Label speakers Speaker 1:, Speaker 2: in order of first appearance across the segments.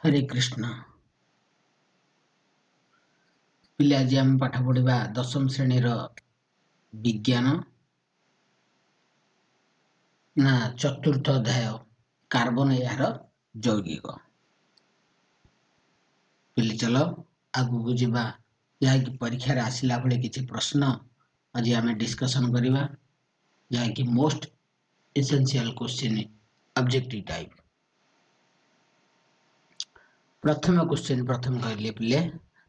Speaker 1: हरे कृष्ण पिले आज आम पाठ पढ़ा दशम श्रेणी विज्ञान ना चतुर्थ अध्याय कार्बन यार यौगिक पिले चलो आगु जावा जहाँकि परीक्षा आसला बेले किसी प्रश्न आज आम डिस्कसन करवा जहाँकि most essential question objective type प्रथम क्वेश्चन प्रथम कहले पिले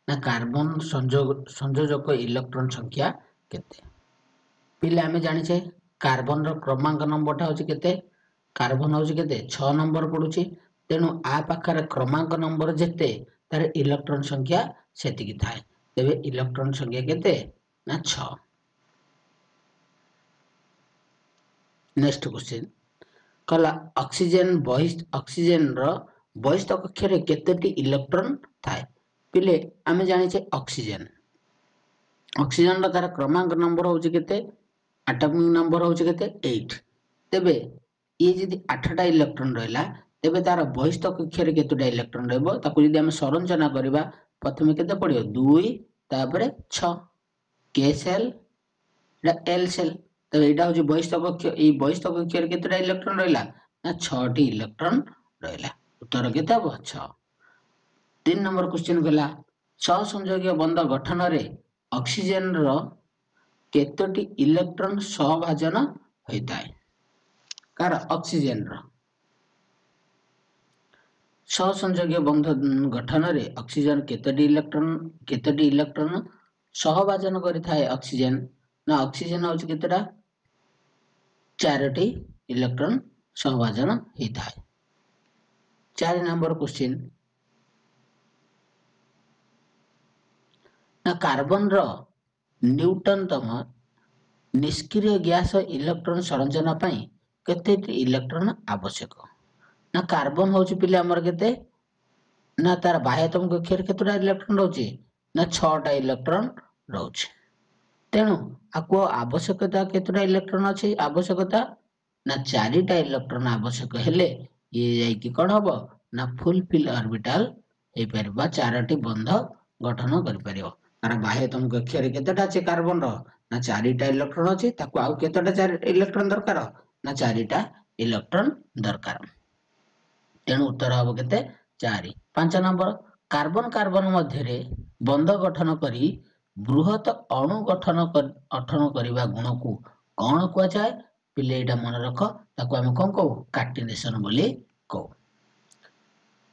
Speaker 1: ना कार्बन संयोजक इलेक्ट्रॉन संख्या केते पिले आमे जानिछे कार्बन रो क्रमांक नंबरटा होची केते कार्बन होची केते 6 नंबर पडुची तेनु आ पाखरे क्रमांक नंबर जेते तार इलेक्ट्रॉन संख्या सेति की थाए तेबे इलेक्ट्रॉन संख्या केते ना 6 नेक्स्ट क्वेश्चन कला ऑक्सीजन रो बहिस्थ कक्ष रे केतेटी इलेक्ट्रॉन थाए पिले आमे जानिछे ऑक्सीजन रो तार क्रमांक नंबर होची केते एटॉमिक नंबर होची केते 8 तेबे ये जदि 8टा इलेक्ट्रॉन रहला तेबे तार बहिस्थ कक्ष रे केतेटा इलेक्ट्रॉन रहबो ताकू जदि हम संरचना करबा प्रथमे केते पडियो 2 तापरे 6 k सेल रा l सेल तबे एटा होची बहिस्थ कक्ष ए बहिस्थ कक्ष रे केतेटा इलेक्ट्रॉन रहला ना 6 टी इलेक्ट्रॉन रहला उत्तर केते हो 6 3 नंबर क्वेश्चन गला सहसंयोगी बंध गठन रे ऑक्सीजन रो केतोटी इलेक्ट्रॉन सहभाजन होइताय कार ऑक्सीजन रो सहसंयोगी बंध गठन रे ऑक्सीजन केतोटी इलेक्ट्रॉन सहभाजन करिथाय ऑक्सीजन ना ऑक्सीजन होची केतटा 4टी इलेक्ट्रॉन सहभाजन होइताय 4 नंबर क्वेश्चन ना कार्बन रो न्यूटन तम निष्क्रिय गैस इलेक्ट्रॉन संरचना पई केतेटी इलेक्ट्रॉन आवश्यक ना कार्बन होची पिले हमर केते ना तार बाह्यतम कक्षर केतेटा इलेक्ट्रॉन रहउची ना 6टा इलेक्ट्रॉन रहउची तेनु आको आवश्यकता केतेटा इलेक्ट्रॉन अछि आवश्यकता ना 4टा इलेक्ट्रॉन आवश्यक हेले ये जाई कि कोन हबो ना फुलफिल ऑर्बिटल हे परबा 4टी बंध गठन कर परियो तार बाह्यतम कक्षर केतेटा अछि कार्बन रो ना 4टा इलेक्ट्रॉन अछि ताको आउ केतेटा 4 इलेक्ट्रॉन दरकार ना 4टा इलेक्ट्रॉन दरकार तेनु उत्तर हबो केते 4 5 नंबर कार्बन मध्य रे बंध गठन करी बृहत अणु गठन करिवा गुण को कोन को जाय पिले एटा मन रख ताको हम कोन को कार्टिनेशन बोली को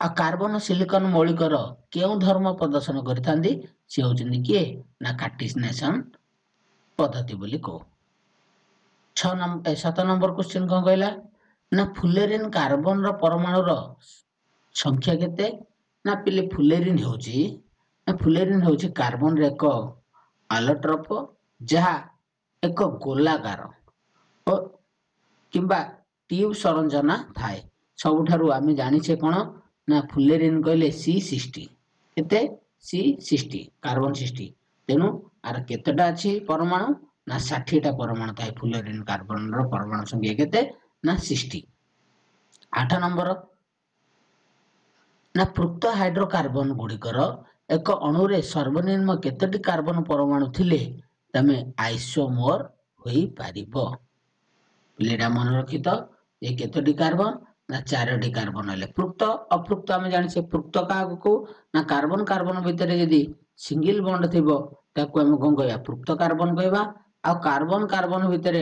Speaker 1: आ कार्बन सिलिकॉन मौलिकर केउ धर्म प्रदर्शन करिथांदी से होचंदी के ना कार्टिनेशन पद्धति बोली को 7 नंबर क्वेश्चन कोन कहला ना फुलेरिन कार्बन रो परमाणु रो संख्या केते ना पिले फुलेरिन होची कार्बन रे एक एलोट्रोप जहा एक गोलाकार ओ किबा ट्यूब संरचना थाए सबुठारु आमे जानि छे कोन ना फुलेरिन कहले C60 केते C60 कार्बन 60 तेनु आर केतेटा अछि परमाणु ना 60टा परमाणु थाए फुलेरिन कार्बन रो परमाणु संख्या केते ना 60 8 नंबर ना पृक्त हाइड्रोकार्बन गुड़िकर एक अणु रे सर्वनिम्न केतेटी कार्बन परमाणु थिले तमे आइसोमर होई पारिबो पिलेटा मन रखित ए केतेटी कार्बन ना 4टी कार्बन हले पृक्त अपृक्त हम जानि छे पृक्त का को ना कार्बन भितर यदि सिंगल बॉन्ड थिबो ताको हम कोन कहया पृक्त कार्बन कहबा आ कार्बन भितर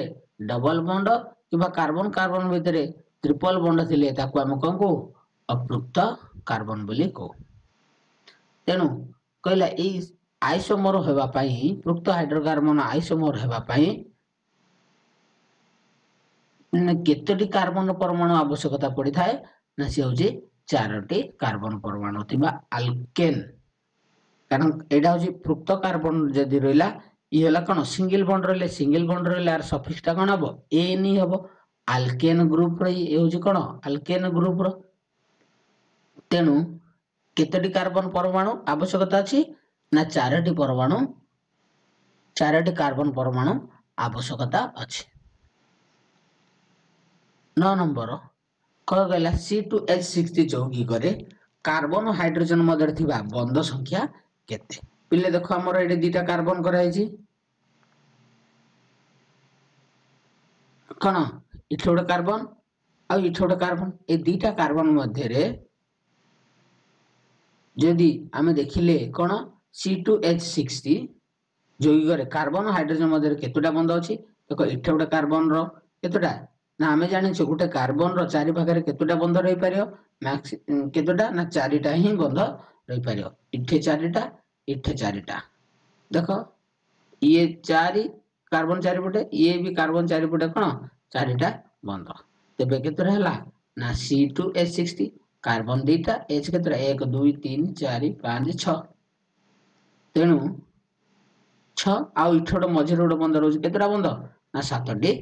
Speaker 1: डबल बॉन्ड किबा कार्बन भितर ट्रिपल बॉन्ड थिले ताको हम कोन को अपृक्त कार्बन बोली को तेनु कहला ए आइसोमर हेबा पई पृक्त हाइड्रोकार्बन आइसोमर हेबा पई केतोटी कार्बन परमाणु आवश्यकता पड़ी थाए ना से होची 4टी कार्बन परमाणु थिबा अल्केन कारण एडा होची पृक्त कार्बन जदी रहला ई हला कोन सिंगल बॉन्ड रहले आर सफिक्स ता कोन हबो एन ही हबो अल्केन ग्रुप रे ए होची कोन अल्केन ग्रुप रो तेनु केतोटी कार्बन परमाणु आवश्यकता अछि ना 4टी कार्बन परमाणु आवश्यकता अछि 9 नंबर कह गला C2H60 यौगिक रे कार्बन और हाइड्रोजन मध्य थिबा बंध संख्या केते पिले देखो हमर एडे दुटा कार्बन कराइछि कण इथे गोटे कार्बन आ इथे गोटे कार्बन ए दुटा कार्बन मध्य रे जदि आमे देखिले कण C2H6 जैविक कार्बन और हाइड्रोजन मध्य केतोटा बंध अछि देखो इथे गोटे कार्बन रो केतोटा ना आमे जानि छ गोटे कार्बन रो चारि भागरे केतोटा बंध रहि पारियो मैक्स केतोटा ना चारिटा ही बंध रहि पारियो इथे चारिटा देखो ये चारि कार्बन चारि पटे ये भी कार्बन चारि पटे कण चारिटा बंध तेबे केतोरा हला ना C2H6 कार्बन दुटा H केतोरा 1 2 3 4 5 6 तेणु 6 आउ इठोड मझे रोड बंद रोज केतरा बंद ना 7टी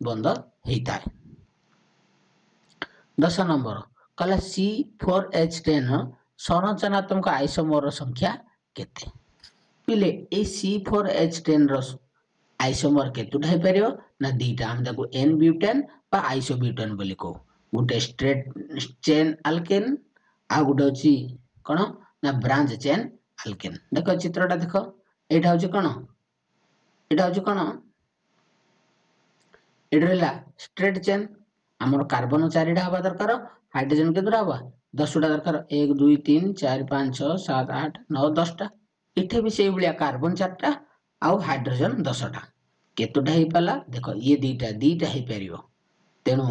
Speaker 1: बंद हेइताय 10 नंबर कहला C4H10 संरचनात्मक आइसोमर संख्या केते पिले ए C4H10 रो आइसोमर केतुटा हे परियो ना दीटा हम देखो N ब्यूटेन बा आइसोब्यूटेन बोली को गुटे स्ट्रेट चेन अल्केन आ गुटे होची कोन ना ब्रांच चेन अल्केन देखो चित्रटा देखो एटा होची कोन एटा होची कोन एटा रहला स्ट्रेट चेन हमर कार्बन 4टा हवा दरकार हाइड्रोजन केतरा हवा 10टा दरकार 1 2 3 4 5 6 7 8 9 10टा इथे भी सेई बुलिया कार्बन 4टा आउ हाइड्रोजन 10टा केतोटा हे पाला देखो ये दीटा हे परियो तेनु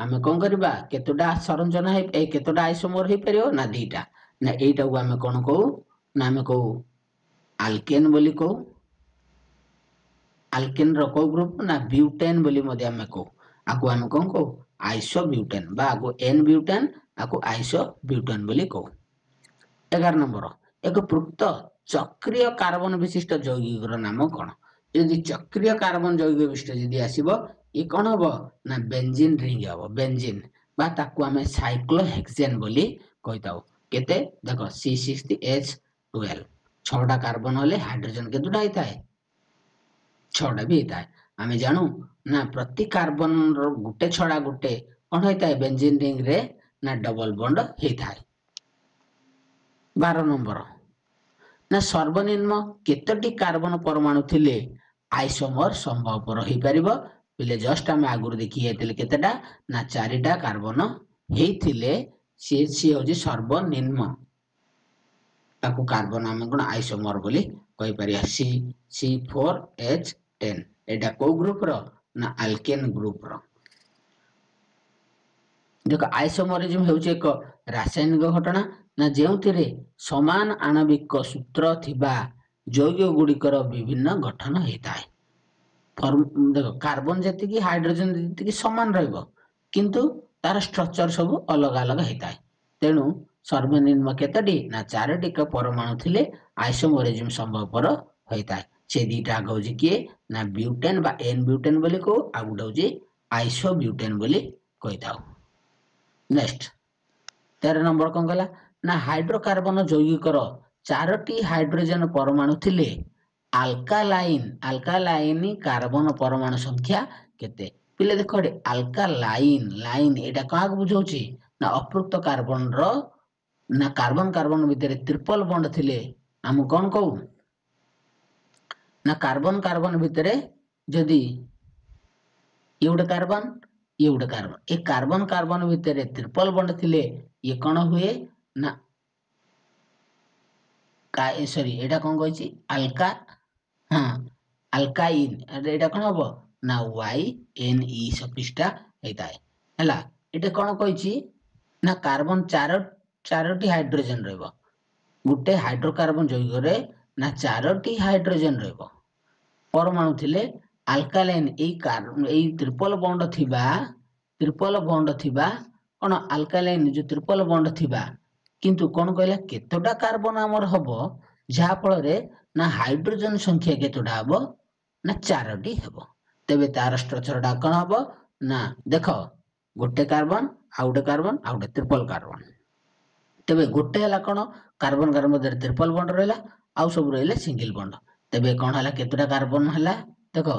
Speaker 1: आमे कोन करबा केतोटा संरचना हे ए केतोटा आइसोमर हे परियो ना दीटा ना एटा को आमे कोन को ना आमे को अल्केन बोली को अल्केन रो को ग्रुप ना ब्यूटेन बोली मध्ये आमे को आको आमे कोन को आइसोब्यूटेन बा आको एन ब्यूटेन आको आइसोब्यूटेन बोली को 11 नंबर एक पृक्त चक्रीय कार्बन विशिष्ट यौगिक नाम कोन यदि चक्रीय कार्बन यौगिक विशिष्ट यदि आसीबो ए कोन हबो ना बेंजीन रिंग हबो बेंजीन बा ताकू हमें साइक्लोहेक्सेन बोली कहिताओ केते देखो C6H12 छटा कार्बन होले हाइड्रोजन केतुटा हिताय छटा भी हिताय आमे जानू ना प्रति कार्बन रो गुटे छडा गुटे कोन हिताय बेंजीन रिंग रे ना डबल बॉन्ड हिताय 12 नंबर ना सर्वनिम्न केतोटी कार्बन परमाणु थिले आइसोमर संभवपर हो पारिबो पिले जस्ट हम आगुर देखि हेतले केतेटा ना 4टा कार्बन हेइथिले सी होजी सर्वनिम्न ताकू कार्बन हम कोन आइसोमर बोली कहि परिया C4H10 एटा को ग्रुप रो ना अल्केन ग्रुप रो देखो आइसोमरिज्म हेउचे एक रासायनिक घटना ना जेउथिरे समान आणविक सूत्र थिबा यौगिक गुड़िकर विभिन्न गठन हेताय देखो कार्बन जति की हाइड्रोजन जति की समान रहइबो किंतु तार स्ट्रक्चर सब अलग अलग हेताय तेनु सर्वनिम्न केतडी ना 4टी का परमाणु थिले आइसोमरिज्म संभव पर हेताय से दीटा गौजी के ना ब्यूटेन बा एन ब्यूटेन बोली को आ गुडा होजी आइसोब्यूटेन बोली कहिताओ नेक्स्ट 13 नंबर कोन गला ना हाइड्रोकार्बन यौगिकर 4टी हाइड्रोजन परमाणु थिले अल्कालाइन कार्बन परमाणु संख्या केते पिले देखो अल्कालाइन लाइन एटा का बुझौची ना अप्रुक्त कार्बन रो ना कार्बन कार्बन भितरे ट्रिपल बॉन्ड थिले हम कोन कहू ना कार्बन कार्बन भितरे जदी एउडा कार्बन ए कार्बन कार्बन भितरे ट्रिपल बॉन्ड थिले ये कोन हुए ना का सॉरी एटा कोन कहछि अल्का हां अल्काइन एटा कोन हबो ना YNE सफिस्टा हेताय हला एटा कोन कहछि ना कार्बन चारोटी हाइड्रोजन रहबो गुटे हाइड्रोकार्बन यौगिक रे ना 4टी हाइड्रोजन रहबो परमाणु थिले अल्कालाइन ए ट्रिपल बॉन्ड थिबा कोन अल्कालाइन जो ट्रिपल बॉन्ड थिबा किंतु कोन कहला केतोटा कार्बन हमर हबो जा फल रे ना हाइड्रोजन संख्या केतोटा हबो ना 4टी हबो तबे तार स्ट्रक्चर डा कोन हबो ना देखो गोटे कार्बन आ गोटे ट्रिपल कार्बन तबे गोटे हला कोन कार्बन कार्बन मधे ट्रिपल बॉन्ड रहला आ सब रहले सिंगल बॉन्ड तबे कोन हला केतोटा कार्बन हला देखो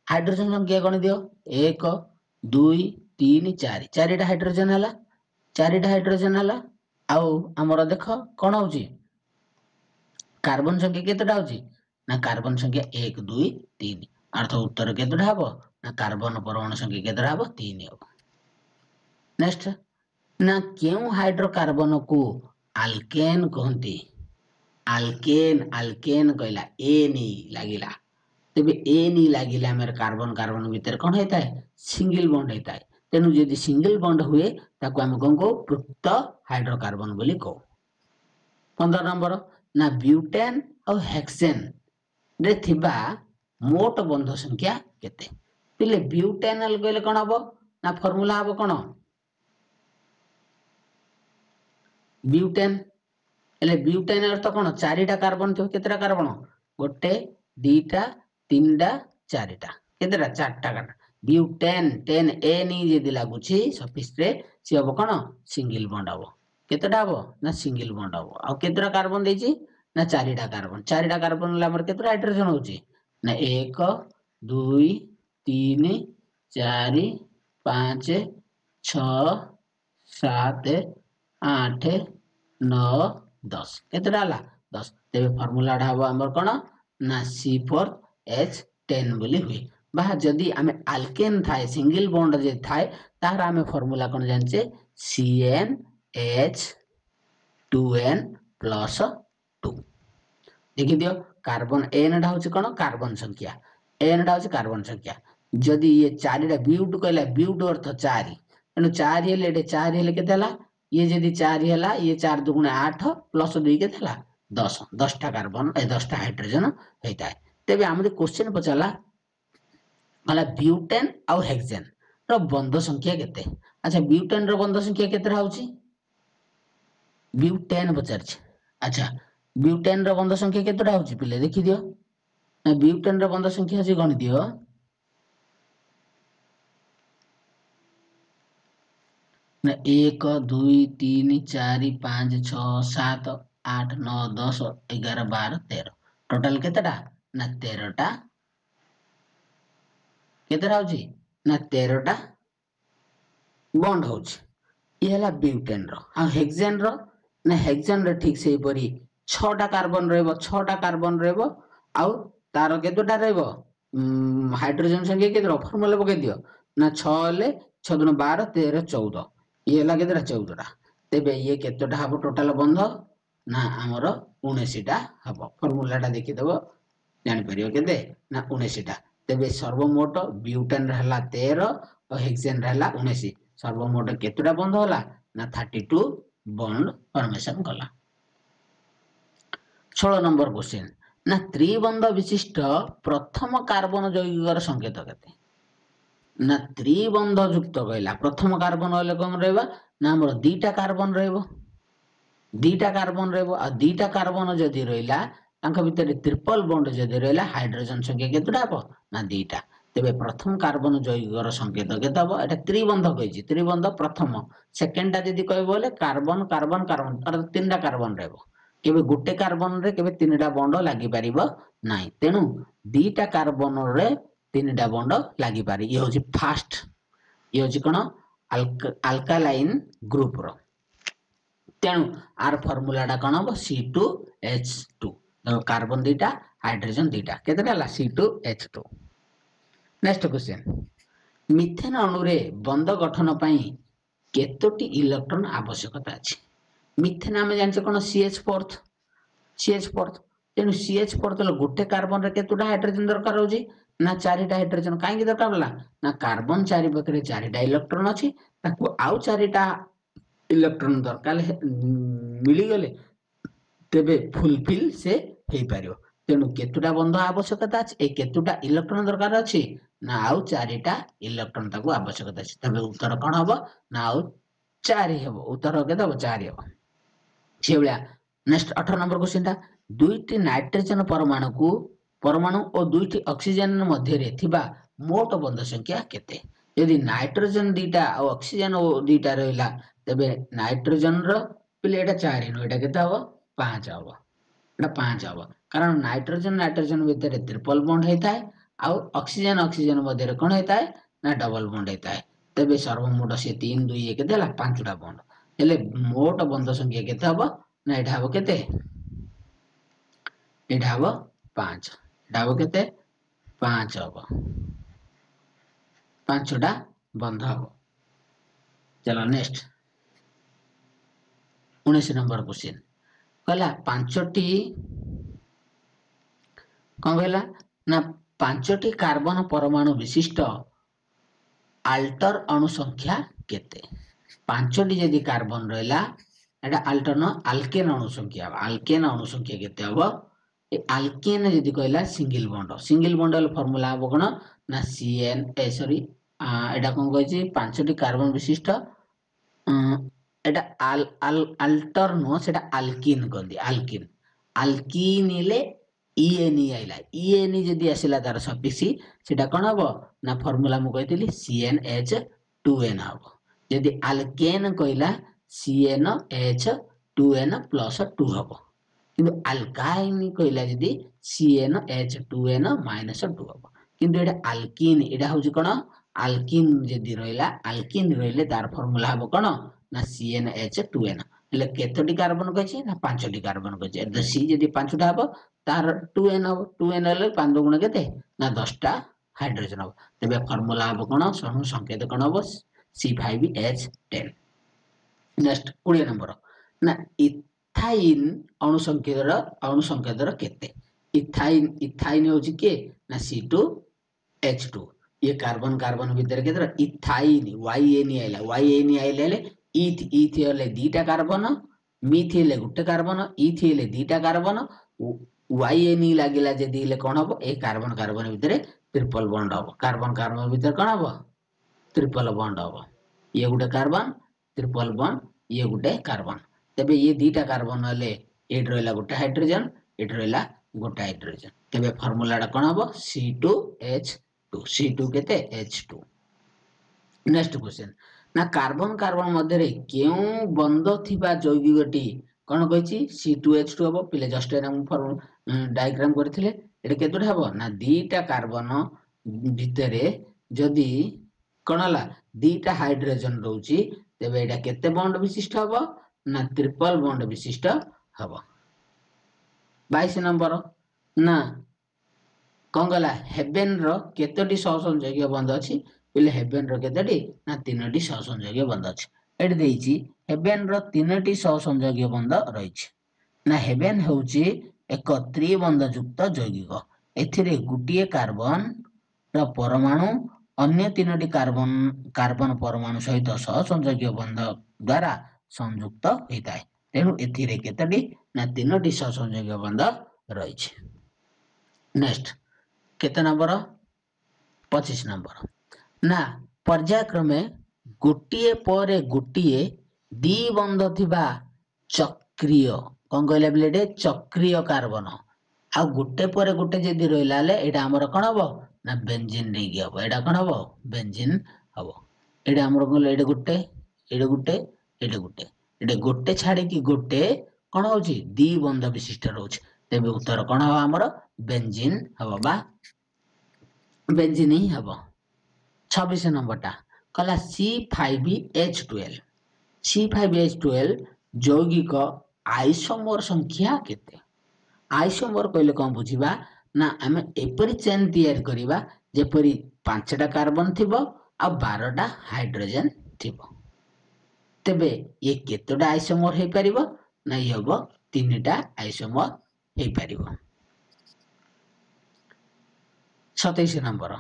Speaker 1: हाइड्रोजन संख्या कोन दियो 1 2 3 4 चारिटा हाइड्रोजन हला आउ हमर देख कौन होची कार्बन संख्या केतेटा होची ना कार्बन संख्या 1 2 3 अर्थ उत्तर केतेटा हबो ना कार्बन परमाणु संख्या केतेटा हबो 3 हबो। नेक्स्ट ना केउ हाइड्रोकार्बन को अल्केन कहंती अल्केन अल्केन कहला ए नी लागिला तेबे ए नी लागिला हमर कार्बन कार्बन भीतर कोन हेताय सिंगल बॉन्ड हेताय तेनु यदि सिंगल बॉन्ड हुए ताको हम कोन को पृक्त हाइड्रोकार्बन बोली को। 15 नंबर ना ब्यूटेन और हेक्सेन रे थिबा मोट बंध संख्या केते पिले ब्यूटेनल कहले कोन हबो ना फार्मूला हबो कोन ब्यूटेन एले ब्यूटेन अर्थ कोन चारिटा कार्बन थियो केतेटा कार्बन गोटे दीटा तीनटा चारिटा केतेटा चारटा कार्बन ब्यूटेन 10 ए नी जदी लागुची सफिक्स रे सी हबो कोन सिंगल बॉन्ड हबो केतेटा हबो ना सिंगल बॉन्ड हबो आ केतेटा कार्बन देची ना चारिटा कार्बन ले हमर केतेटा हाइड्रोजन होची ना 1 2 3 4 5 6 7 8 9 10 केतेटा हला 10 तेबे फार्मूला डा हबो हमर कोन ना C4H10 बोली हुई बा जदी हमें अल्केन थाए सिंगल बॉन्ड जे थाए तार हमें फार्मूला कोन जानचे CnH2n+2 देखि दियो कार्बन एन डा होची कोन कार्बन संख्या एन डा होची कार्बन संख्या जदी ये चारिटा ब्यूट कहला ब्यूट अर्थ 4 एनु 4 हेले एटे 4 हेले केतेला ये जदी 4 हेला ये 4 दुगुणे 8 प्लस 2 केतेला 10 10 टा कार्बन 10 टा हाइड्रोजन हेताय तेबे हमरे क्वेश्चन पचाला मला ब्यूटेन और हेक्सेन रो बंध संख्या केते अच्छा ब्यूटेन रो बंध संख्या केते होची ब्यूटेन पचारछ अच्छा ब्यूटेन रो बंध संख्या केतेटा होची पिले देखि दियो ब्यूटेन रो बंध संख्या जे गण दियो ना 1 2 3 4 5 6 7 8 9 10 11 12 13 टोटल केतेटा ना 13 टा केतेटा होची ना 13 टा बॉन्ड होची ये हला ब्यूटेन रो आ हेक्सेन रो ना हेक्सेन रे ठीक सेही परी 6 टा कार्बन रहबो 6 टा कार्बन रहबो आउ तार केतेटा रहबो हाइड्रोजन संख्या केते फार्मूला पके दियो ना 6 ले 6 दुन 12 13 14 ये हला केतेटा 14 टा तेबे ये केतेटा हबो टोटल बंध ना हमर 19 टा हबो फार्मूला टा देखि देबो जानि परियो केते ना 19 टा तेबे सर्वमोट ब्यूटेन रहला 13 और हेक्सेन रहला 19 सर्वमोट केतेटा बंध होला ना 32 बॉन्ड फॉर्मेशन कला। 16 नंबर क्वेश्चन ना त्रिबंध विशिष्ट प्रथम कार्बन यौगिकर संकेत केते ना त्रिबंध युक्त कहला प्रथम कार्बन होले कोन रहबा ना हमर दीटा कार्बन रहबो आ दीटा कार्बन जदी रहला तांका भीतर ट्रिपल बॉन्ड जदी रहला हाइड्रोजन संख्या केतेटा हबो ना दीटा तेबे प्रथम कार्बन यौगिकर संकेत केते हबो एटा त्रिबंध कहिछि त्रिबंध प्रथम सेकंड टा जदी कहबो बोले कार्बन कार्बन कार्बन अर तीनटा कार्बन रहबो केबे गुटे कार्बन रे केबे तीनटा बॉन्ड लागि परिबो नाही तेनु दीटा कार्बन रे तीनटा बॉन्ड लागि पारि ये होछि फास्ट ये होछि कोन अल्कालाइन ग्रुप रो तेनु आर फार्मूला डा कोन हबो C2H2 कार्बन दीटा हाइड्रोजन दीटा केतेटा ला C2H2। नेक्स्ट क्वेश्चन मिथेन अणु रे बंध गठन पई केतोटी इलेक्ट्रॉन आवश्यकता अछि मिथेन हम जानछे कोन CH4 तेनु CH4 तो गुटे कार्बन रे केतोटा हाइड्रोजन दरकार होजी ना चारिटा हाइड्रोजन काहे दरकार होला ना कार्बन चारि पकरे चारिटा इलेक्ट्रॉन अछि ताको आउ चारिटा इलेक्ट्रॉन दरकार मिली गले तेबे फुलफिल से हेई पारियो तेनु केतुटा बंध आवश्यकता अछि ए केतुटा इलेक्ट्रॉन दरकार अछि ना आउ चारिटा इलेक्ट्रॉन ताको आवश्यकता अछि तबे उत्तर कोन हबो ना आउ 4 हेबो उत्तर केते हबो 4 हेबो सेबला। नेक्स्ट 18 नंबर क्वेश्चन ता दुईटी नाइट्रोजन परमाणु और दुईटी ऑक्सीजन मध्य रे थिबा मोट बंध संख्या केते यदि नाइट्रोजन दीटा और ऑक्सीजन दीटा रहला तबे नाइट्रोजन रो पिले एटा 4 नो एटा केते हबो 5 हबो एटा 5 हबो कारण नाइट्रोजन भीतर ट्रिपल बॉन्ड हेताय आ ऑक्सीजन मध्य रे कोन हेताय ना डबल बॉन्ड हेताय तबे सर्वमोट से 3 2 1 देला 5 टा बॉन्ड हेले मोट बंध संख्या केते हबो ना एटा हबो केते एटा हबो 5 एटा हबो केते 5 हबो 5टा बंध हबो। चलो नेक्स्ट 19 नंबर क्वेश्चन कहला 5टी कौन कहला ना 5टी कार्बन परमाणु विशिष्ट आल्टर अणु संख्या केते 5टी जदि कार्बन रहला एटा आल्टर न अल्केन अणु संख्या केते हबो ए अल्केन जदि कहला सिंगल बॉन्ड फार्मूला हबो कोन ना CN सॉरी एटा कोन कहै छी 5टी कार्बन विशिष्ट एटा अल्टर नो सेटा अल्किन कहंदी अल्किन इले EN आइला EN जदि आसिला तार सफिक्स सेटा कोन हबो ना फार्मूला मु कहैतिली CnH2n हबो जदि अल्केन कहला CnH2n + 2 हबो किंतु अल्काइन कहला जदि CnH2n - 2 हबो किंतु एटा अल्किन एटा होची कोन अल्किन जदि रहले तार फार्मूला हबो कोन ना CnH2n ले केतोटी कार्बन कहछि ना 5टी कार्बन कहछि द C जदि 5टा हबो तार 2n हबो 2n ले 5 गुण केते ना 10टा हाइड्रोजन हबो तबे फार्मूला हबो कोन समूह संकेत कोन हबो C5H10। नेक्स्ट 20 नंबर ना इथाइन अणु संकेतर केते इथाइन होची के ना C2H2 ये कार्बन भीतर केतर इथाइन YN आइले इथ हेले दीटा कार्बन मिथ हेले गुटे कार्बन इथ हेले दीटा कार्बन YN लागिला जदि ले कोन हबो ए कार्बन भीतर ट्रिपल बॉन्ड हबो कार्बन भीतर कोन हबो ट्रिपल बॉन्ड हबो ये गुटे कार्बन ट्रिपल बॉन्ड ये गुटे कार्बन तबे ये दीटा कार्बन हेले एट रहला गुटे हाइड्रोजन एट रहला गुटे हाइड्रोजन तबे फार्मूला कोन हबो C2H2 केते H2। नेक्स्ट क्वेश्चन ना कार्बन मध्य केउ बंध थिबा जैविकटी कोन कहछि C2H2 हबो पिले जस्ट एना डायग्राम करथिले एटा केतोटा हबो ना दीटा कार्बन भितरे जदि कोन हला दीटा हाइड्रोजन रहउची तबे एटा केते बॉन्ड विशिष्ट हबो ना ट्रिपल बॉन्ड विशिष्ट हबो। 22 नंबर ना कोन गला हेवेन रो केतोटी सहसंयोगी बंध अछि पिले हेवेन रो केतोटी ना 3टी सहसंयोगी बंध अछि एट देइची हेवेन रो 3टी सहसंयोगी बंध रहिछि ना हेवेन होउची एक त्रिबंध युक्त यौगिक एथिरे गुटिए कार्बन रो परमाणु अन्य 3टी कार्बन परमाणु सहित सहसंयोगी बंध द्वारा संयुक्त होइताय तेनु एथिरे केतोटी ना 3टी सहसंयोगी बंध रहिछि। नेक्स्ट केते नंबर 25 नंबर ना पर्यायक्रमे गोटिए परे गोटिए द्विबंध थिबा चक्रीय कोन कहले ब्लेडे चक्रीय कार्बन आ गोटे परे गोटे जदि रहला ले एटा हमर कोन हबो ना बेंजीन नेगी हबो एटा कोन हबो बेंजीन हबो एटा हमर कोन एटा गोटे छाडी कि गोटे कोन होची द्विबंध विशिष्ट रहउची तेबे उत्तर कोन हबो हमर बेंजीन हबो बा बेंजीन ही हबो। 26 नंबर टा कहला C5H12 यौगिक आइसोमर संख्या केते आइसोमर कहले कोन बुझिबा ना हमें एपरि चेन तैयार करिबा जेपरि 5टा कार्बन थिबो आ 12टा हाइड्रोजन थिबो तबे ये केतोटा आइसोमर हे परिबो ना ये हबो 3टा आइसोमर हे परिबो। 27 नंबर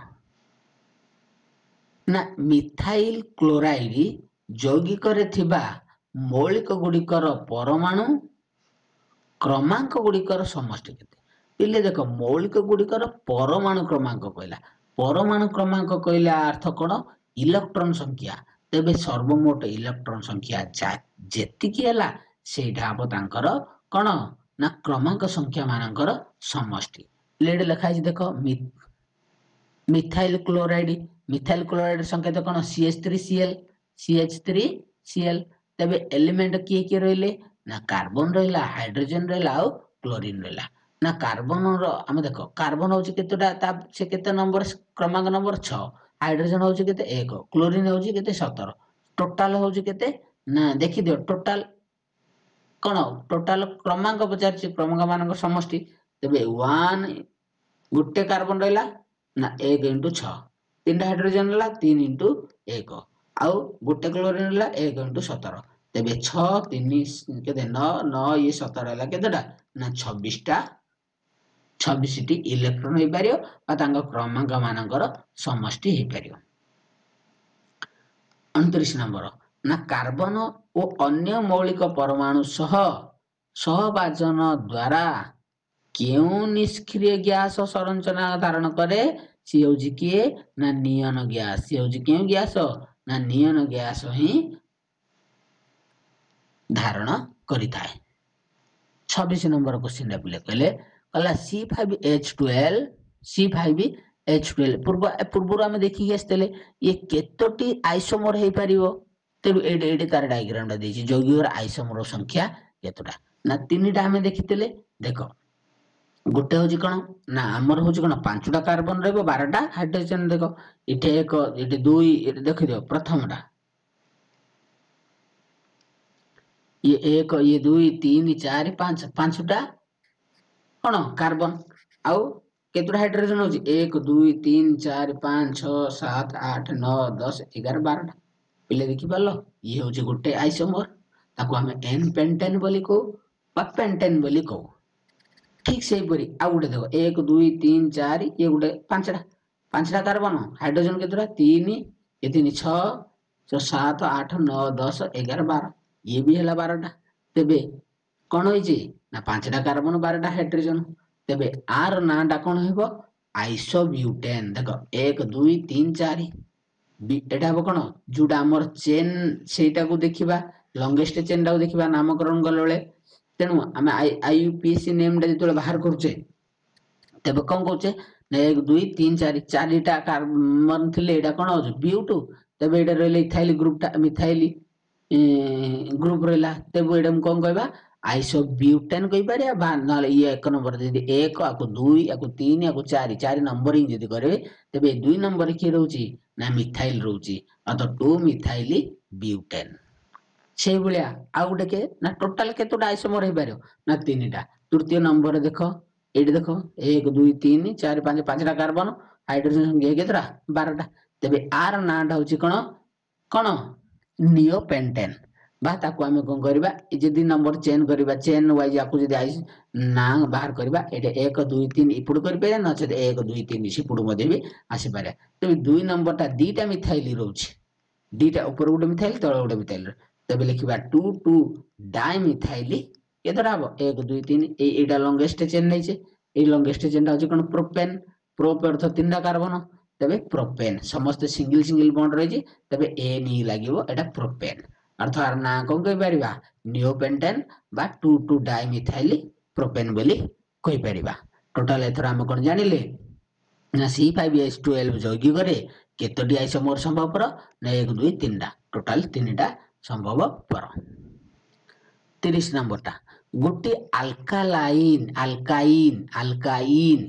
Speaker 1: ना मिथाइल क्लोराइड यौगिक रे थिबा मौलिक गुडिकर परमाणु क्रमांक गुडिकर समष्टि केते पिले देखो मौलिक गुडिकर परमाणु क्रमांक कहला अर्थ कोन इलेक्ट्रॉन संख्या तेबे सर्वमोट इलेक्ट्रॉन संख्या जेति की हला सेटा हबो तांकर कोन ना क्रमांक संख्या मानकर समष्टि लेड लिखाइ देखो मिथाइल क्लोराइड संकेत कोन CH3Cl तबे एलिमेंट किए रहले ना कार्बन रहला हाइड्रोजन रहला आ क्लोरीन रहला ना कार्बन रो हम देखो कार्बन होची केतोटा ता से केते नंबर क्रमांक नंबर 6 हाइड्रोजन होची केते 1 क्लोरीन होची केते 17 टोटल होची केते ना देखि दियो टोटल कौन टोटल क्रमांक पचार क्रमांक मान समष्टि तेरे 1 गोटे कार्बन रहा ना 1 × 6 3 हाइड्रोजन रहा 3 × 1 आउ गोटे क्लोरीन रहा 1 × 17 तेरे 6 3 के 9 9 ये 17 है केतेटा ना 26टा 26टी इलेक्ट्रॉन हो पारियो आ तांको क्रमांक मानकर समष्टि हो पारियो 29 नंबर ना कार्बन और अन्य मौलिक परमाणु सह सहभाजन द्वारा क्यों निष्क्रिय गैस संरचना धारण करे सी होजी किए ना नियन गैस सी होजी क्यों गैस ना नियन गैस ही धारण करिथाए 26 नंबर क्वेश्चन पिले कहले कहला C5H12 पूर्व आम देखिए आसते ये केतोटी आइसोमर हो पार तेणु ये तार डायग्राम देछि यौगिकर आइसोमर संख्या केतोटा ना 3टा आम देखी देख गोटे हूँ कौन ना आमर हूँ कौन 5टा कार्बन रही 12टा हाइड्रोजन देख इटे 1 इटे 2 देखी दियो प्रथमटा ये 1 ये 2 3 4 5 5टा कौन कार्बन आउ केतोटा हाइड्रोजन हूँ 1 2 3 4 5 6 7 8 9 10 11 12टा पिले देखी पार ये हूँ गोटे आइसोमर ताको आम एन पेंटेन बोली कहू बा पेंटेन बोली कहू ठीक से आउ गोटे देख 1 2 3 4 ये गोटे 5टा कार्बन हाइड्रोजन केतोटा 3 ये 3 6 7 8 9 10 11 12 ये भी है 12टा तेबे कौन होइछि ना 5टा कार्बन 12टा हाइड्रोजन तेबे आर नाटा कौन हेबो आइसोब्यूटेन देख 1 2 3 4 एटा हम कौन जोटा आमर चेन सेटा को देखिबा लॉन्गेस्ट चेन टा को देखिबा नामकरण गले बेले तेणु आम आईयूपीएसी नेम जो बाहर करुचे तेज कौन कौचे 1 2 3 4 4टा कार्बन थे यहाँ कौन हो ब्यूट तेज ये रही इथाइल ग्रुपटा मिथाइल ग्रुप रहा तेज ये कौन कह आइसोब्यूटेन कहीपर ना ये 1 नंबर जब 1 आपको 2 आपको 3 आपको 4 4 नंबरिंग जब करेंगे तेज 2 नंबर किए रोचे ना मिथाइल रोचे अर्थात 2 मिथाइल ब्यूटेन से भाया आउ गोटे के ना टोटाल केतोटा आइसोमर हो पार ना 3टा तृतीय नंबर देख ये देख 1 2 3 4 5 5टा कार्बन हाइड्रोजन संख्या केतोटा 12टा तेज आर नाटा हूँ कौन कौन नियोपेंटेन बा ताको आमे कोन करबा जदि नंबर चेंज करबा चेन वाइज आपको जदि आई ना बाहर करबा एटे 1 2 3 इपुड कर पे न छे 1 2 3 सिपुड मध्ये भी आसी पारे तो 2 नंबर ता दीटा मिथाइल रहउछि दीटा ऊपर गोटे मिथाइल तळ गोटे मिथाइल तबे लिखिबा 2 2 डाइमिथाइल केतरा हो 1 2 3 एटा लॉन्गेस्ट चेन नै छे ए लॉन्गेस्ट चेन ता होछि कोन प्रोपेन प्रोप अर्थ 3टा कार्बन तबे प्रोपेन समस्त सिंगल सिंगल बॉन्ड रही छे तबे ए नी लागिवो एटा प्रोपेन अर्थात ना कौन कही पार नियोपेंटेन बा 2 2 डाइमिथाइल प्रोपेन बोली कही पार टोटाल एथर आम कौन जानिले ना C5H12 यौगिक केतोटी आइसोमर संभवपर ना 1 2 3टा टोटाल 3टा संभवपर 30 नंबरटा गोटे अल्कालाइन अल्काइन अल्काइन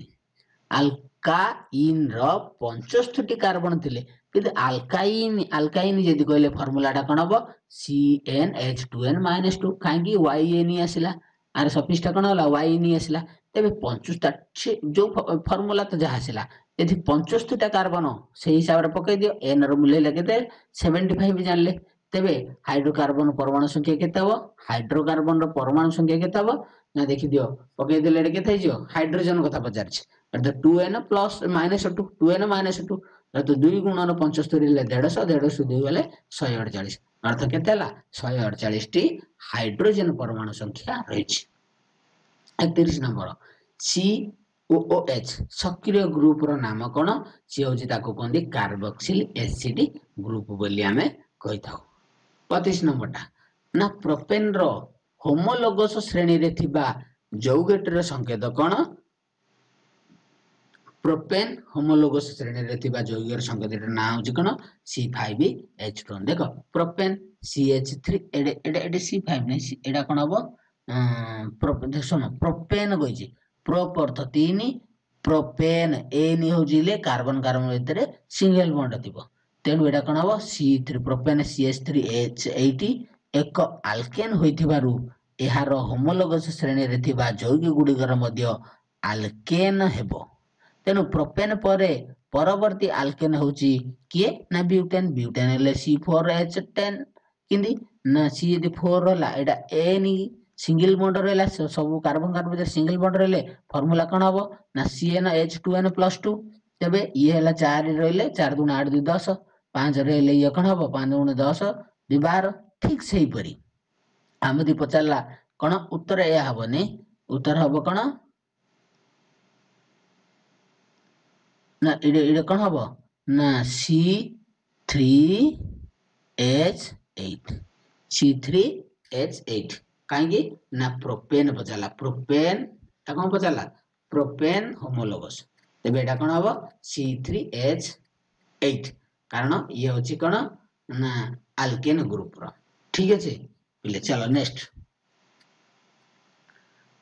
Speaker 1: अल्काइन रो 65 कार्बन थिले किंतु अल्काइन अल्काइन जदि कहले फार्मूलाटा कोन हबो CnH2n-2 काहेकि YN आसिला आर सफिक्सटा कोन होला YN आसिला तेबे 65 जो फार्मूला तो जहा आसिला यदि 65टा कार्बन से हिसाब रे पकई दियो n रो मूल्य लगेते 75 जानले तेबे हाइड्रोकार्बन परमाणु संख्या केते हो हाइड्रोकार्बन रो परमाणु संख्या केते हो ना देखि दियो पकई देले एटे केते हिजो हाइड्रोजन कथा पचारछि अर्थात 2n + -2 2n - 2 तो 2 गुणन 75 ले 150 150 2 गले 148 अर्थ केते हला 148 टी हाइड्रोजन परमाणु संख्या रही 31 नंबर COOH सक्रिय ग्रुप रो नाम कोन सी होची ताको कोंदी कार्बोक्सिल एसिड ग्रुप बोली हमें कहि थाउ 25 नंबरटा ना प्रोपेन रो होमोलोगस श्रेणी रे थिबा यौगिक रो संकेत कोन प्रोपेन होमोलोगस श्रेणी रे थिबा यौगिक संकेत ना होची कोन C5H12 देखो प्रोपेन CH3 एडे C5 नै एडा कोन हबो प्रोपेन सुनो प्रोपेन कहिची प्रोप अर्थ 3 प्रोपेन एन होजिले कार्बन कार्बन भितरे सिंगल बॉन्ड थिबो तेनु एडा कोन हबो C3 प्रोपेन CH3H80 ଏକ ଆଲକେନ୍ ହୋଇଥିବାରୁ ଏହାର ହୋମୋଲୋଗସ୍ ଶ୍ରେଣୀରେ ଥିବା ଯୌଗିକ ଗୁଡ଼ିକର ମଧ୍ୟ ଆଲକେନ୍ ହେବ। ତେଣୁ ପ୍ରୋପେନ୍ ପରେ ପରବର୍ତ୍ତୀ ଆଲକେନ୍ ହେଉଛି କିଏ ନା ବ୍ୟୁଟେନ୍। ବ୍ୟୁଟେନ୍ ହେଲେ C4H10 କେମିତି ନା ସି ଯଦି 4 ହେଲା ଏଇଟା N ସିଙ୍ଗଲ ବଣ୍ଡ ରହିଲା ସବୁ କାର୍ବନ କାର୍ବନ ଭିତରେ ସିଙ୍ଗଲ ବଣ୍ଡ ରହିଲେ ଫର୍ମୁଲା କ'ଣ ହବ ନା CnH2n+2। ତେବେ ଇଏ ହେଲା 4 ରହିଲେ 4 × 8 = 10 5 ରହିଲେ ଇଏ କ'ଣ ହବ 5 × 10 = 12। ଠିକ୍ ସେହିପରି ଆମେ ଯଦି ପଚାରିଲା କ'ଣ ଉତ୍ତର ଏହା ହବନି, ଉତ୍ତର ହବ କ'ଣ ନା ଏଇଟା କ'ଣ ହବ ନା C3H8 C3H8 କାହିଁକି ନା ପ୍ରୋପେନ୍ ପଚାରିଲା ପ୍ରୋପେନ୍ ଟା କ'ଣ ପଚାରିଲା ପ୍ରୋପେନ୍ ହୋମୋଲୋଗସ୍। ତେବେ ଏଇଟା କ'ଣ ହବ C3H8 କାରଣ ଇଏ ହେଉଛି କ'ଣ ନା ଆଲକେନ୍ ଗ୍ରୁପର। ଠିକ୍ ଅଛି ପିଲେ ଚାଲ ନେକ୍ସଟ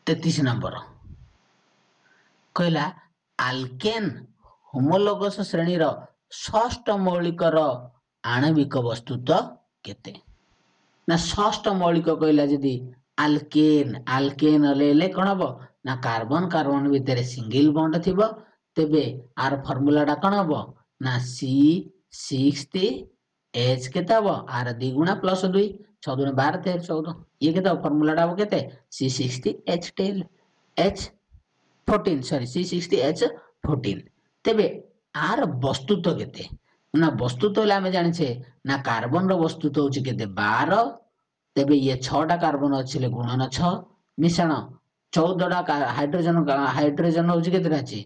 Speaker 1: 33 ନମ୍ବର କହିଲା ଆଲକେନ୍ ହୋମୋଲୋଗସ୍ ଶ୍ରେଣୀର ଷଷ୍ଠ ମୌଳିକର ଆଣବିକ ବସ୍ତୁତ୍ୱ କେତେ? ନା ଷଷ୍ଠ ମୌଳିକ କହିଲା ଯଦି ଆଲକେନ୍ ଆଲକେନ୍ ହେଲେ କ'ଣ ହବ ନା କାର୍ବନ କାର୍ବନ ଭିତରେ ସିଙ୍ଗଲ ବଣ୍ଡ ଥିବ। ତେବେ ଆର ଫର୍ମୁଲାଟା କ'ଣ ହବ ନା C6H କେତେ ହବ ଆର 2 ଗୁଣା + 2 6 × 12 13 14 ଇଏ କେତେ ହବ ଫର୍ମୁଲାଟା ହବ କେତେ C6H14 ସରି C6H14। ତେବେ ଆର ବସ୍ତୁତ୍ୱ କେତେ ନା ବସ୍ତୁତ୍ୱ ହେଲେ ଆମେ ଜାଣିଛେ ନା କାର୍ବନର ବସ୍ତୁତ୍ୱ ହେଉଛି କେତେ 12। ତେବେ ଇଏ 6ଟା କାର୍ବନ ଅଛି ହେଲେ ଗୁଣନ 6 ମିଶ୍ରଣ 14ଟା ହାଇଡ୍ରୋଜେନ ହେଉଛି କେତେଟା ଅଛି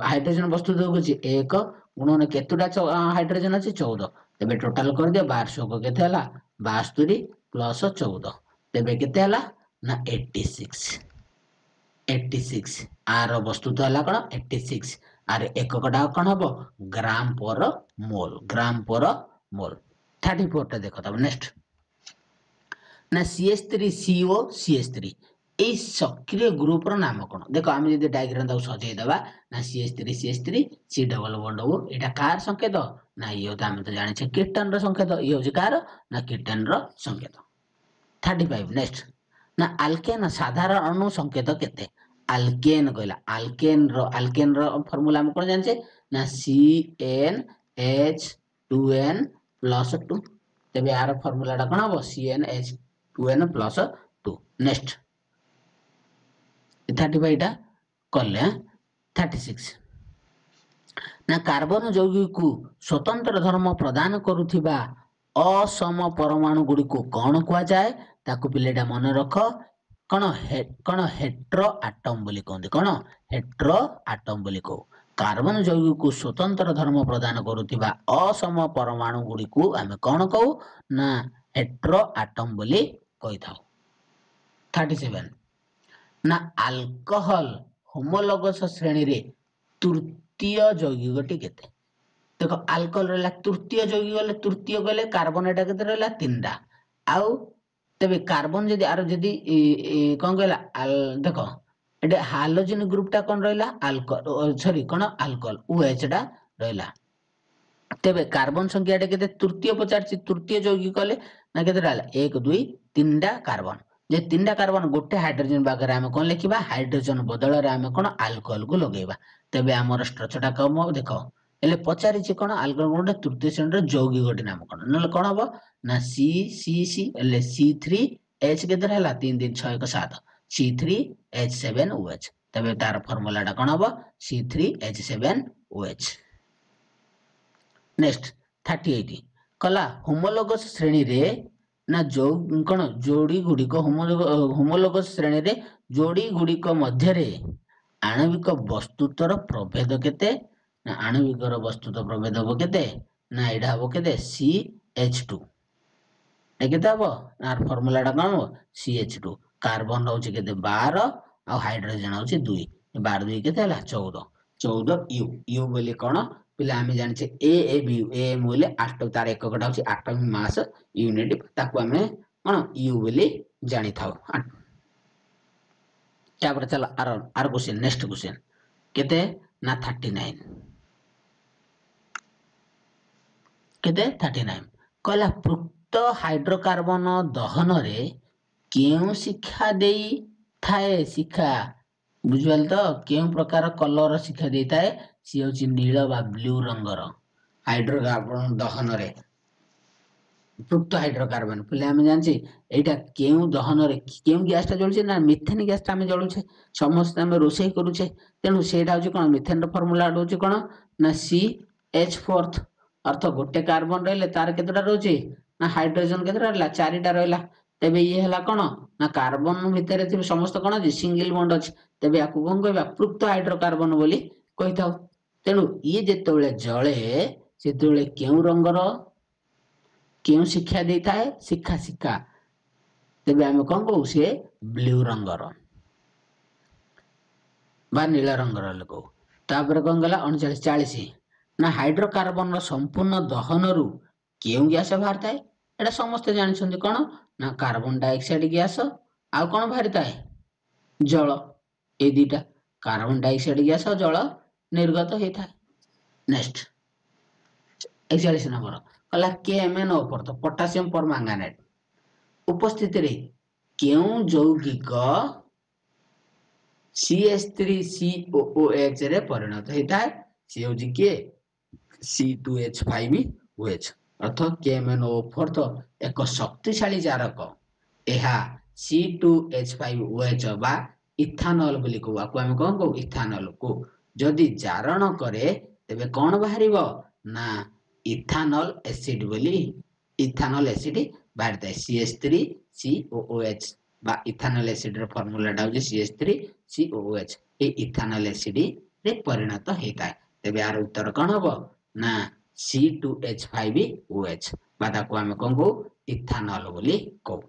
Speaker 1: ହାଇଡ୍ରୋଜେନ ବସ୍ତୁତ୍ୱ ହେଉଛି 1 ଗୁଣନ କେତେଟା ହାଇଡ୍ରୋଜେନ ଅଛି 14। ତେବେ ଟୋଟାଲ କରିଦିଅ 12 କେତେ ହେଲା 72 + 14 ତେବେ କେତେ ହେଲା ନା 86 ଆର ବସ୍ତୁତ୍ୱ ହେଲା କ'ଣ 86 ଆର ଏକକଟା କ'ଣ ହବ ଗ୍ରାମ ପର ମୋଲ୍ 34 ଟା ଦେଖ ତାପରେ ନେକ୍ସଟ ନା CH3CO CH3 এই ସକ୍ରିୟ ଗ୍ରୁପର ନାମ କ'ଣ? ଦେଖ ଆମେ ଯଦି ଡାଇଗ୍ରାମ ତାକୁ ସଜେଇ ଦେବା ନା CH3 C double bond O ଏଇଟା କାହାର ସଂକେତ ନା ଇଏ ହଉଛି ଆମେ ତ ଜାଣିଛେ କିଟନର ସଂକେତ। ଇଏ ହଉଛି କାହାର ନା କିଟନର ସଂକେତ। 35 ନେକ୍ସଟ ନା ଆଲକେନ୍ ସାଧାରଣ ଅଣୁ ସଂକେତ କେତେ? ଆଲକେନ୍ କହିଲା ଆଲକେନ୍ର ଫର୍ମୁଲା ଆମେ କ'ଣ ଜାଣିଛେ ନା CnH2n+2। ତେବେ ଆର ଫର୍ମୁଲାଟା କ'ଣ ହବ CnH2n+2। ନେକ୍ସଟ 35 ଟା କଲେ 36 ନା କାର୍ବନ ଯୌଗିକକୁ ସ୍ୱତନ୍ତ୍ର ଧର୍ମ ପ୍ରଦାନ କରୁଥିବା ଅସମ ପରମାଣୁ ଗୁଡ଼ିକୁ କ'ଣ କୁହାଯାଏ? ତାକୁ ପିଲାଟା ମନେ ରଖ କ'ଣ ହେଟ୍ରୋ ଆଟମ ବୋଲି କହନ୍ତି। କ'ଣ ହେଟ୍ରୋ ଆଟମ ବୋଲି କହୁ। କାର୍ବନ ଯୌଗିକକୁ ସ୍ୱତନ୍ତ୍ର ଧର୍ମ ପ୍ରଦାନ କରୁଥିବା ଅସମ ପରମାଣୁ ଗୁଡ଼ିକୁ ଆମେ କ'ଣ କହୁ ନା ହେଟ୍ରୋ ଆଟମ ବୋଲି କହିଥାଉ। 37 ନା ଆଲକୋହଲ ହୋମୋଲୋଗସ୍ ଶ୍ରେଣୀରେ ତୃତୀୟ ଯୌଗିକଟି କେତେ? ଦେଖ ଆଲକୋହଲ ରହିଲା ତୃତୀୟ ଯୌଗିକ ହେଲେ ତୃତୀୟ କହିଲେ କାର୍ବନ ଏଟା କେତେ ରହିଲା 3ଟା ଆଉ ତେବେ କାର୍ବନ ଯଦି ଆର ଯଦି କ'ଣ କହିଲା ଦେଖ ଏଟା ହାଲୋଜେନ ଗ୍ରୁପଟା କ'ଣ ରହିଲା ଆଲକୋହଲ OH ଟା ରହିଲା। ତେବେ କାର୍ବନ ସଂଖ୍ୟାଟା କେତେ ତୃତୀୟ ପଚାରିଛି ତୃତୀୟ ଯୌଗିକ କଲେ ନା କେତେ ରହିଲା 1 2 3ଟା କାର୍ବନ ଯେ 3ଟା କାର୍ବନ ଗୋଟେ ହାଇଡ୍ରୋଜେନ ପାଖରେ ଆମେ କ'ଣ ଲେଖିବା ହାଇଡ୍ରୋଜେନ ବଦଳରେ ଆମେ କ'ଣ ଆଲକୋହଲକୁ ଲଗେଇବା। ତେବେ ଆମର ଷ୍ଟ୍ରକ୍ଚରଟା କମ ହବ ଦେଖ ହେଲେ ପଚାରିଛି କ'ଣ ଆଲକୋହଲ ଗୋଟେ ତୃତୀୟ ଶ୍ରେଣୀର ଯୌଗିକଟି ନାମ କ'ଣ ନହେଲେ କ'ଣ ହବ ନା C ହେଲେ C3H କେତେ ହେଲା 3 3 6 1 7 C3H7OH। ତେବେ ତାର ଫର୍ମୁଲାଟା କ'ଣ ହବ C3H7OH। ନେକ୍ସଟ 38 କଲା ହୋମୋଲୋଗସ୍ ଶ୍ରେଣୀରେ ନା କ'ଣ ଯୋଡ଼ି ଗୁଡ଼ିକ ହୋମୋଲୋଗସ୍ ଶ୍ରେଣୀରେ ଯୋଡ଼ି ଗୁଡ଼ିକ ମଧ୍ୟରେ ଆଣବିକ ବସ୍ତୁତ୍ୱର ପ୍ରଭେଦ କେତେ? ନା ଆଣବିକର ବସ୍ତୁତ୍ୱ ପ୍ରଭେଦ ହବ କେତେ ନା ଏଇଟା ହବ କେତେ CH2 କେତେ ହବ ଆର ଫର୍ମୁଲାଟା କ'ଣ ହବ CH2 କାର୍ବନ ହେଉଛି କେତେ 12 ଆଉ ହାଇଡ୍ରୋଜେନ ହେଉଛି 2 12 2 କେତେ ହେଲା 14 U ବୋଲି କ'ଣ ପିଲା ଆମେ ଜାଣିଛେ AAM ବୋଲେ ତାର ଏକକଟା ହେଉଛି ଆଟମିକ ମାସ ୟୁନିଟ ତାକୁ ଆମେ କ'ଣ U ବୋଲି ଜାଣିଥାଉ। ତାପରେ ଚାଲ ଆର କ୍ୱେଶ୍ଚନ ନେକ୍ସଟ କ୍ୱେଶ୍ଚନ କେତେ ନା 39 କେତେ 39 କହିଲା ହାଇଡ୍ରୋକାର୍ବନ ଦହନରେ କେଉଁ ଶିକ୍ଷା ଦେଇଥାଏ? ଶିକ୍ଷା ବୁଝିପାରିଲେ ତ? କେଉଁ ପ୍ରକାର କଲର ଶିକ୍ଷା ଦେଇଥାଏ? ସିଏ ହଉଛି ନୀଳ ବା ବ୍ଲୁ ରଙ୍ଗର ହାଇଡ୍ରୋକାର୍ବନ ଦହନରେ। ପୃକ୍ତ ହାଇଡ୍ରୋକାର୍ବନ ପିଲା ଆମେ ଜାଣିଛେ ଏଇଟା କେଉଁ ଦହନରେ କେଉଁ ଗ୍ୟାସଟା ଜଳୁଛି ନା ମିଥେନ ଗ୍ୟାସଟା ଆମେ ଜଳୁଛେ, ସମସ୍ତେ ଆମେ ରୋଷେଇ କରୁଛେ, ତେଣୁ ସେଇଟା ହଉଛି କଣ ମିଥେନର ଫର୍ମୁଲା ହଉଛି କଣ ନା CH4 ଅର୍ଥ ଗୋଟେ କାର୍ବନ ରହିଲେ ତାର କେତେଟା ରହୁଛି ନା ହାଇଡ୍ରୋଜେନ କେତେଟା ରହିଲା 4ଟା ରହିଲା। ତେବେ ଇଏ ହେଲା କଣ ନା କାର୍ବନ ଭିତରେ ଥିବା ସମସ୍ତ କଣ ଅଛି ସିଙ୍ଗଲ ବଣ୍ଡ ଅଛି, ତେବେ ୟାକୁ କଣ କହିବା ପୃକ୍ତ ହାଇଡ୍ରୋକାର୍ବନ ବୋଲି କହିଥାଉ। ତେଣୁ ଇଏ ଯେତେବେଳେ ଜଳେ ସେତେବେଳେ କେଉଁ ରଙ୍ଗର କେଉଁ ଶିକ୍ଷା ଦେଇଥାଏ? ଶିକ୍ଷା। ତେବେ ଆମେ କଣ କହୁ ସେ ବ୍ଲୁ ରଙ୍ଗର ବା ନୀଳ ରଙ୍ଗର କହୁ। ତାପରେ କଣ ଗଲା 39 ନା ହାଇଡ୍ରୋକାର୍ବନର ସମ୍ପୂର୍ଣ୍ଣ ଦହନରୁ କେଉଁ ଗ୍ୟାସ ବାହାରିଥାଏ? ଏଟା ସମସ୍ତେ ଜାଣିଛନ୍ତି କଣ ନା କାର୍ବନ ଡାଇଅକ୍ସାଇଡ ଗ୍ୟାସ ଆଉ କଣ ବାହାରିଥାଏ ଜଳ। ଏଇ ଦିଟା କାର୍ବନ ଡାଇଅକ୍ସାଇଡ ଗ୍ୟାସ ଆଉ ଜଳ ନିର୍ଗତ ହେଇଥାଏ। ନେକ୍ସଟ 41 ନମ୍ବର କହିଲା KMnO ପଟାସିୟମ ପରମାଙ୍ଗାନେଟ ଉପସ୍ଥିତିରେ କେଉଁ ଯୌଗିକ CH3COOH ରେ ପରିଣତ ହେଇଥାଏ? ସେ ହଉଛି କିଏ C2H5OH ଅର୍ଥ KMnO4 ଏକ ଶକ୍ତିଶାଳୀ ଜାରକ। ଏହା C2H5OH ବା ଇଥାନଲ ବୋଲି କହୁ। ଆକୁ ଆମେ କଣ କହୁ ଇଥାନଲ କୁ ଯଦି ଜାରଣ କରେ ତେବେ କଣ ବାହାରିବ ନା ଇଥାନଲ ଏସିଡ ବୋଲି ଇଥାନଲ ଏସିଡ ବାହାରିଥାଏ। CH3COOH ବା ଇଥାନଲ ଏସିଡ ର ଫର୍ମୁଲାଟା ହଉଛି CH3COOH। এই ଇଥାନଲ ଏସିଡ ରେ ପରିଣତ ହେଇଥାଏ। ତେବେ ଏହାର ଉତ୍ତର କଣ ହବ ନା C2H5OH ବା ତାକୁ ଆମେ କଣ କହୁ ଇଥାନଲ ବୋଲି କହୁ।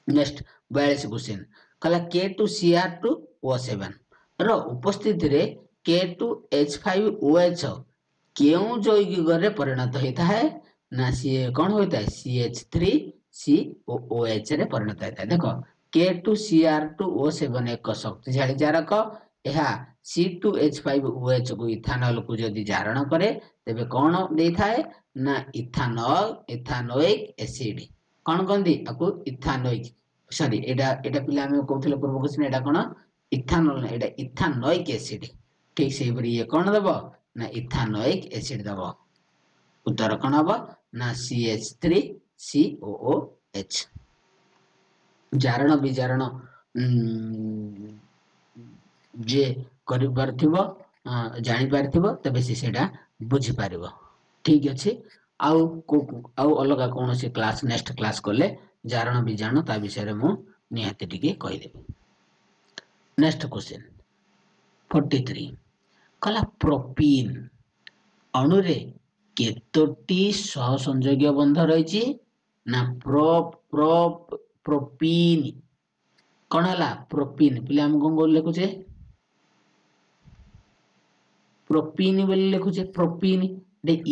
Speaker 1: ନେକ୍ସଟ 42 କ୍वेଶ୍ଚନ କହିଲା K2Cr2O7 ର ଉପସ୍ଥିତିରେ K2H5OH କେଉଁ ଯୌଗିକରେ ପରିଣତ ହେଇଥାଏ? ନା ସିଏ କଣ ହୋଇଥାଏ CH3COOH ରେ ପରିଣତ ହେଇଥାଏ। ଦେଖ K2Cr2O7 ଏକ ଶକ୍ତିଶାଳୀ ଜାରକ। ଏହା C2H5OH କୁ ଇଥାନଲ କୁ ଯଦି ଜାରଣ କରେ ତେବେ କଣ ଦେଇଥାଏ ନା ଇଥାନୋଇକ ଏସିଡ। କଣ କହନ୍ତି ଆକୁ ଇଥାନୋଇକ ସରି ଏଟା ପିଲା ଆମେ କହୁଥିଲେ ପୂର୍ବ କ୍ୱେଶ୍ଚନ ଏଟା କଣ ଇଥାନଲ ଏଟା ଇଥାନୋଇକ ଏସିଡ। ଠିକ ସେଇପରି ଇଏ କଣ ଦବ ନା ଇଥାନୋଇକ ଏସିଡ ଦବ। ଉତ୍ତର କଣ ହବ ନା CH3COOH। ଜାରଣ ବିଜାରଣ ଯିଏ କରିପାରୁଥିବ ଜାଣିପାରିଥିବ ତେବେ ସେ ସେଇଟା ବୁଝିପାରିବ। ଠିକ ଅଛି। ଆଉ ଅଲଗା କୌଣସି କ୍ଲାସ ନେକ୍ସଟ କ୍ଲାସ କଲେ ଜାରଣ ବିଜାରଣ ତା ବିଷୟରେ ମୁଁ ନିହାତି ଟିକେ କହିଦେବି। ନେକ୍ସଟ କ୍ୱେଶ୍ଚନ 43 କହିଲା ପ୍ରୋପିନ ଅଣୁରେ କେତୋଟି ସହସଂଯୋଗୀୟ ବନ୍ଧ ରହିଛି? ନା ପ୍ରୋପିନ କଣ ହେଲା ପ୍ରୋପିନ ପିଲା ଆମେ କଣ ଲେଖୁଛେ ପ୍ରୋପିନ ବୋଲି ଲେଖୁଛେ। ପ୍ରୋପିନ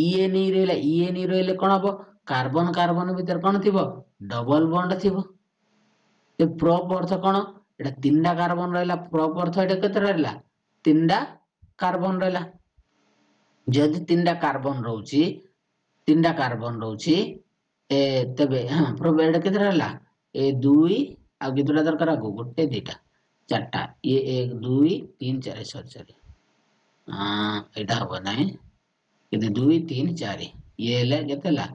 Speaker 1: ENE ରହିଲା ENE ରହିଲେ କଣ ହବ କାର୍ବନ କାର୍ବନ ଭିତରେ କଣ ଥିବ ଡବଲ ବଣ୍ଡ ଥିବ। ପ୍ରୋପ ଅର୍ଥ କଣ ଏଟା 3ଟା କାର୍ବନ ରହିଲା। ପ୍ରୋପ ଅର୍ଥ ଏଟା କେତେ ରହିଲା 3ଟା କାର୍ବନ ରହିଲା। ଯଦି 3ଟା କାର୍ବନ ରହୁଛି ତେବେ ପ୍ରୋପ ଏଟା କେତେ ରହିଲା 2 ଆଉ କେତେଟା ଦରକାର ଆକୁ 1 2ଟା 4ଟା ଇଏ 1 2 3 4 ସରି ଏଇଟା ହବ ନାହିଁ କିନ୍ତୁ 2 3 4 ଇଏ ହେଲେ କେତେ ହେଲା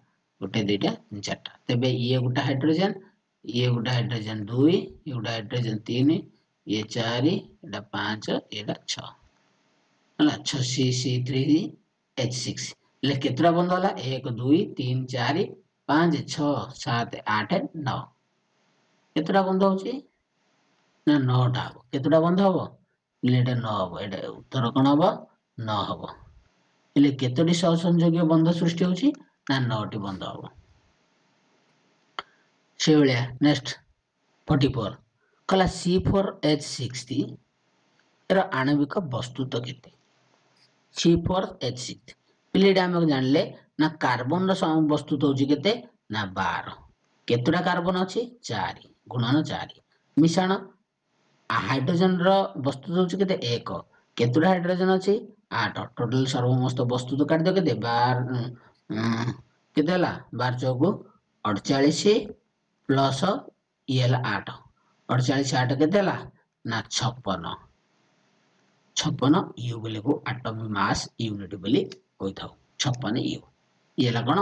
Speaker 1: 1 2ଟା 4ଟା। ତେବେ ଇଏ ଗୋଟେ ହାଇଡ୍ରୋଜେନ 2 ଇଏ ଗୋଟେ ହାଇଡ୍ରୋଜେନ 3 ଇଏ 4 ଏଟା 5 ଏଟା 6 ହେଲା 6 C3H6 ହେଲେ କେତେଟା ବନ୍ଧ ହେଲା 1 2 3 4 5 6 7 8 9 କେତେଟା ବନ୍ଧ ହଉଛି ନା 9ଟା ହବ। କେତେଟା ବନ୍ଧ ହବ ଏଟା 9 ହବ। ଏଟା ଉତ୍ତର କଣ ହବ 9 ହବ। ହେଲେ କେତୋଟି ସହସଂଯୋଗୀୟ ବନ୍ଧ ସୃଷ୍ଟି ହଉଛି ନା 9ଟି ବନ୍ଧ ହବ। ସେଇଭଳିଆ ନେକ୍ସଟ 44 କହିଲା C4H6 ର ଆଣବିକ ବସ୍ତୁତ୍ୱ କେତେ? C4H6 ପିଲେ ଏଟା ଆମେ ଜାଣିଲେ ନା କାର୍ବନର ବସ୍ତୁତ୍ୱ ହଉଛି କେତେ ନା 12। କେତେଟା କାର୍ବନ ଅଛି 4 ଗୁଣନ 4 ମିଶାଣ ହାଇଡ୍ରୋଜେନ ର ବସ୍ତୁତ୍ୱ ହଉଛି କେତେ 1। କେତେଟା ହାଇଡ୍ରୋଜେନ ଅଛି 8। ଟୋଟାଲ ସର୍ବମସ୍ତ ବସ୍ତୁତ୍ୱ କାଢିଦିଅ କେତେ 12 କେତେ ହେଲା 12 ଚଉକୁ 48 प्लस इएल 8 48 8 के देला ना 56 56 यू बोले को एटॉमिक मास यूनिट बोली कोइ थाउ 56 यू इएला कोन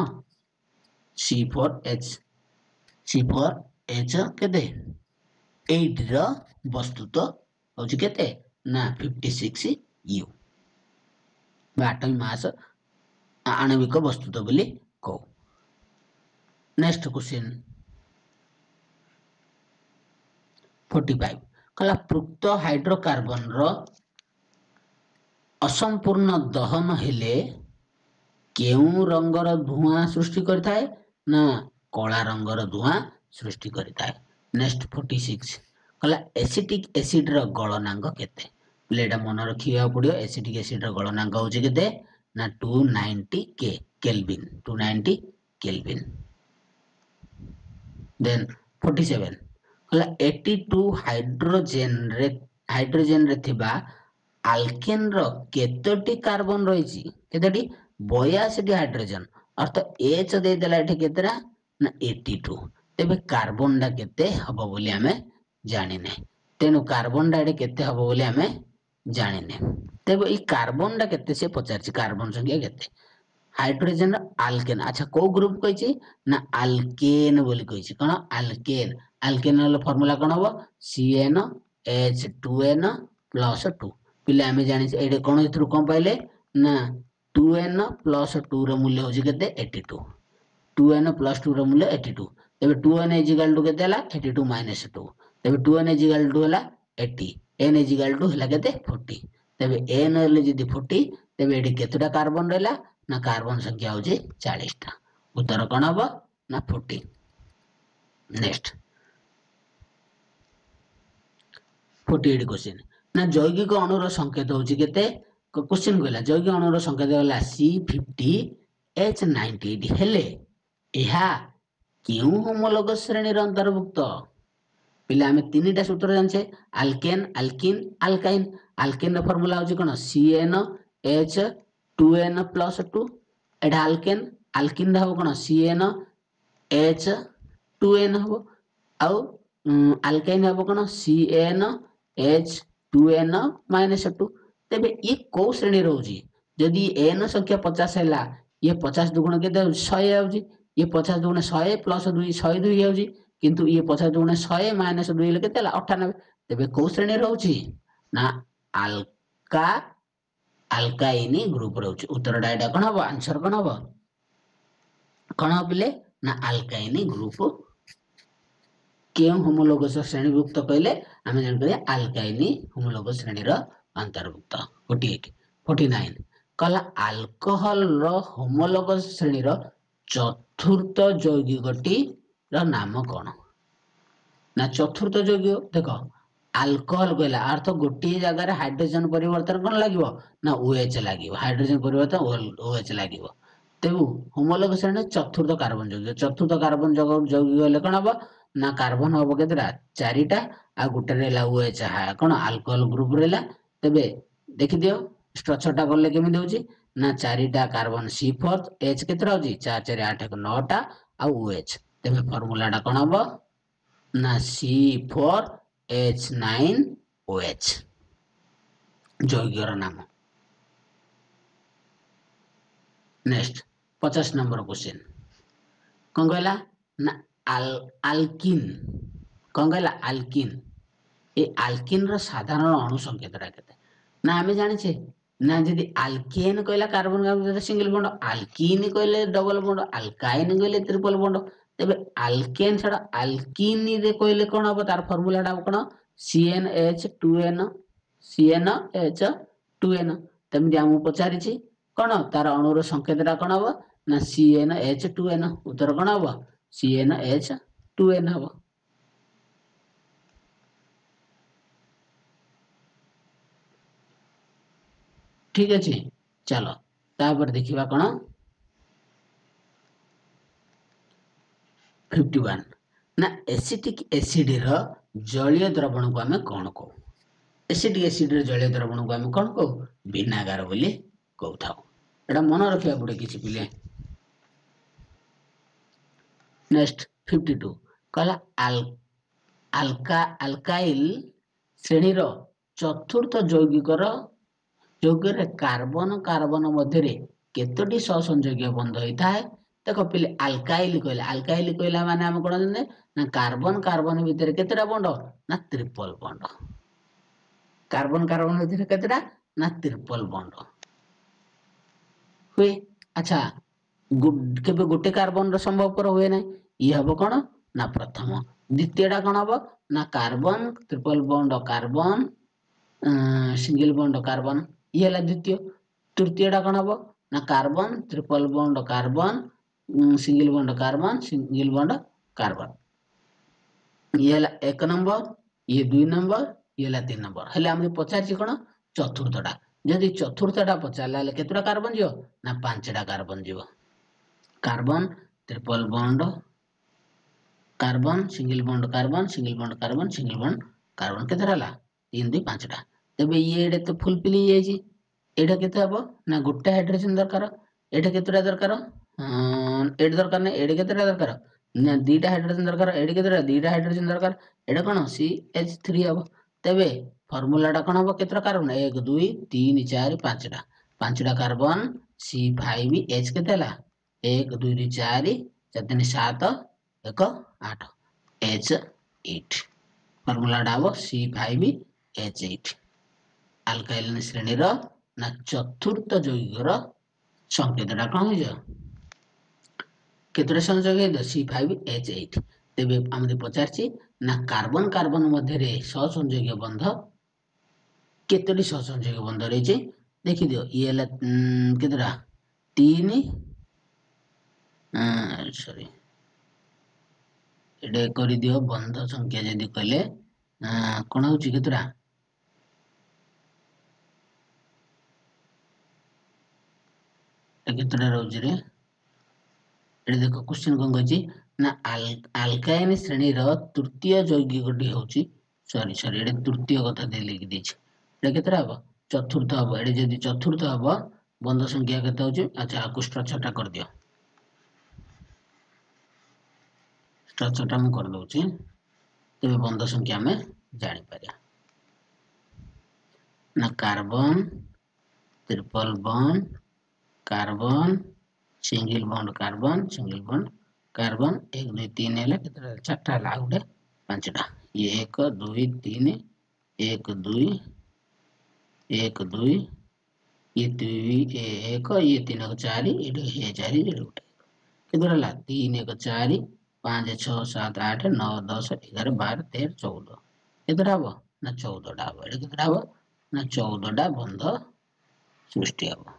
Speaker 1: C4H केते 8 रो वस्तुत्व होची केते ना 56 यू एटॉमिक मास आणविक वस्तुत्व बोली को नेक्स्ट क्वेश्चन 45 कला पृक्त हाइड्रोकार्बन रो असंपूर्ण दहन हेले केउ रंगर धुआं सृष्टि करथाय ना कला रंगर धुआं सृष्टि करथाय नेक्स्ट 46 कला एसिटिक एसिड रो गलनांक केते प्लेटा मन रखिया पड़ियो एसिटिक एसिड रो गलनांक होची केते ना 290 केल्विन 290 केल्विन देन 47 कला 82 हाइड्रोजन रे थिबा आल्केन रो केतोटी कार्बन रहिची केतोटी 82 हाइड्रोजन अर्थ एच दे देला एठी केतरा ना 82 तेबे कार्बन डा केते हबो बोली हमें जानिने तेनु कार्बन डा केते हबो बोली हमें जानिने तेबे ई कार्बन डा केते से पचारची कार्बन संख्या केते हाइड्रोजन आल्केन अच्छा को ग्रुप कहिची ना आल्केन बोली कहिची कोन आल्केन आल्केन रो फार्मूला कोन हबो CnH2n + 2 पिले हमें जानि एडे कोन इथरु कोन पाइले ना 2n + 2 रो मूल्य होची केते 82 2n + 2 रो मूल्य 82 तबे 2n = केते हला 82 - 2 तबे 2n = हला 80 n = हला केते 40 तबे n ले जदी 40 तबे एडी केतुटा कार्बन रहला ना कार्बन संख्या होची 40 टा उत्तर कोन हबो ना 40 नेक्स्ट 48 क्वेश्चन ना जैविक अणुर संकेत होची केते क्वेश्चन कहला जैविक अणुर संकेत होला C50H98 हेले एहा केउ होमोलोगस श्रेणी रो अंतर्भुक्त पिले हमें तीनटा सूत्र जानछे अल्केन अल्किन अल्काइन अल्केन रो फार्मूला होची कोन CnH2n + 2 एडा अल्केन अल्किन हबो कोन CnH2n हबो आउ अल्काइन हबो कोन CnH2n - 2 तबे ये को श्रेणी रहउची यदि n संख्या 50 हैला ये 50 दुगुण केते 100 आउची ये 50 दुगुण 100 + 2 102 आउची किंतु ये 50 दुगुण 100 - 2 ले केते 98 तबे को श्रेणी रहउची ना अल्का अल्काइनी ग्रुप रहउची उत्तर डायडा कोन हबो आंसर कोन हबो कोन हबले ना अल्काइनी ग्रुप केउ होमोलोगस श्रेणीभुक्त कहले आमे जान करिया अल्काइनी होमोलोगस श्रेणी रो अंतर्भुक्त 48 49 कला अल्कोहल रो होमोलोगस श्रेणी रो चतुर्थ यौगिकटी रो नाम कोन ना चतुर्थ यौगिक देखो अल्कोहल कहला अर्थ गोटी जगह रे हाइड्रोजन परिवर्तन कोन लागिवो ना OH लागिवो हाइड्रोजन परिवर्तन OH लागिवो तेबु होमोलोगस श्रेणी चतुर्थ कार्बन यौगिक हेले कोन हबो ना कार्बन हबो केतरा 4टा आ गुटे रेला OH हा कोन अल्कोहल ग्रुप रेला तबे देखि दियो स्ट्रक्चर टा करले केमि देउची ना 4टा कार्बन C4 H केतरा होची 4 4 8 1 9टा आ OH तबे फार्मूला टा कोन हबो ना C4H9OH यौगिकर नाम नेक्स्ट 50 नंबर क्वेश्चन कोन कहला ना अल्किन कोन कहला अल्किन ए अल्किन रो साधारण अणु संकेतरा केते ना हमें जानि छे ना जदी अल्केन कहला carbon carbon single bond alkene कहले डबल बॉन्ड अल्काइन कहले ट्रिपल बॉन्ड तबे अल्केन छडा अल्किन रे कहले कोन हबो तार फार्मूला टा कोन CnH2n तमे हमु पचारि छी कोन तार अणु रो संकेतरा कोन हबो ना CnH2n उत्तर कोन हबो CnH2n हबो ठीक अछि चलो तापर देखिबा कोन 51 ना एसिटिक एसिड रो जलीय द्रवण को हमें कोन को एसिटिक एसिड रो जलीय द्रवण को हमें कोन को विनागार बोली कहथाउ एटा मन रखिया पड़े किछि पिले नेक्स्ट 52 कहला आल्काइल श्रेणी चतुर्थ यौगिक कार्बन कार्बन मध्य केतोटी सहसंयोगी बंध होता है देख पे आल्काइल कहला माने हम कोन जने ना कार्बन कार्बन भितर केतेटा बंड ना ट्रिपल बंड कार्बन कार्बन भितर केतेटा ना ट्रिपल बंड हुए अच्छा केबे गोटे कार्बन रो संभवपर हुए ना ये हम कोन ना प्रथम द्वितीयटा कोन हम ना कार्बन ट्रिपल बंड कार्बन सिंगल बंड कार्बन ये हला द्वितीय तृतीयटा कोन हम ना कार्बन ट्रिपल बंड कार्बन सिंगल बंड कार्बन ये हला एक नंबर ये 2 नंबर ये हला 3 नंबर हेले हम पचार छी कोन चतुर्थटा जदि चतुर्थटा पचारला ले केतरा कार्बन जियो ना 5टा कार्बन जियो कार्बन ट्रिपल बंड कार्बन सिंगल बंड कार्बन केतरा ला 3 2 5टा तबे ये एडे तो फुलफिल ही जाई छी एडा केते हबो ना गुट्टा हाइड्रोजन दरकार एडा केतरा दरकार एड दरकार नै एडे केतरा दरकार ना 2टा हाइड्रोजन दरकार एडे केतरा 2टा हाइड्रोजन दरकार एडा कोन CH3 हबो तबे फार्मूलाटा कोन हबो केतरा कार्बन 1 2 3 4 5टा 5टा कार्बन C5H केतेला 1 2 4 4 3 7 1 8 H8 फार्मूलाटा हबो C5H8 आल्काइल श्रेणी ना चतुर्थ यौगिक संकेतटा कोन हो जा केतरा संयोजक है C5H8 तेबे हमरे पचारछि ना कार्बन कार्बन मध्य रे सहसंयोगी बंध केतरी सहसंयोगी बंध रहिছে देखि दियो ये हला केतरा 3 सॉरी एडे करि दियो बंध संख्या जदि कले कोन होछि केतरा केतरा रोज रे एडे देखो क्वेश्चन कोन कहछि ना आल्काइन श्रेणी तृतीय यौगिकटी होछि सॉरी एडे तृतीय कथा दे लिखि दिछि एडे केतरा हबो चतुर्थ हबो एडे जदि चतुर्थ हबो बंध संख्या केते होछि अच्छा कुष्ठ छटा कर दियो छटा हम कर दोछि तबे बंध संख्या में जानि पारिया ना carbon triple bond carbon single bond carbon 1 2 3 हेले केतरा चारटा ला गुडे 5टा ये 1 2 3 1 2 1 2 ये 2 1 ये 3 4 ये 4 ये गुटे केतरा ला 3 1 4 5 6 7 8 9 10 11 12 13 14 केतरा हबो ना 14टा हबो एडे केतरा हबो ना 14टा बंध सृष्टि हबो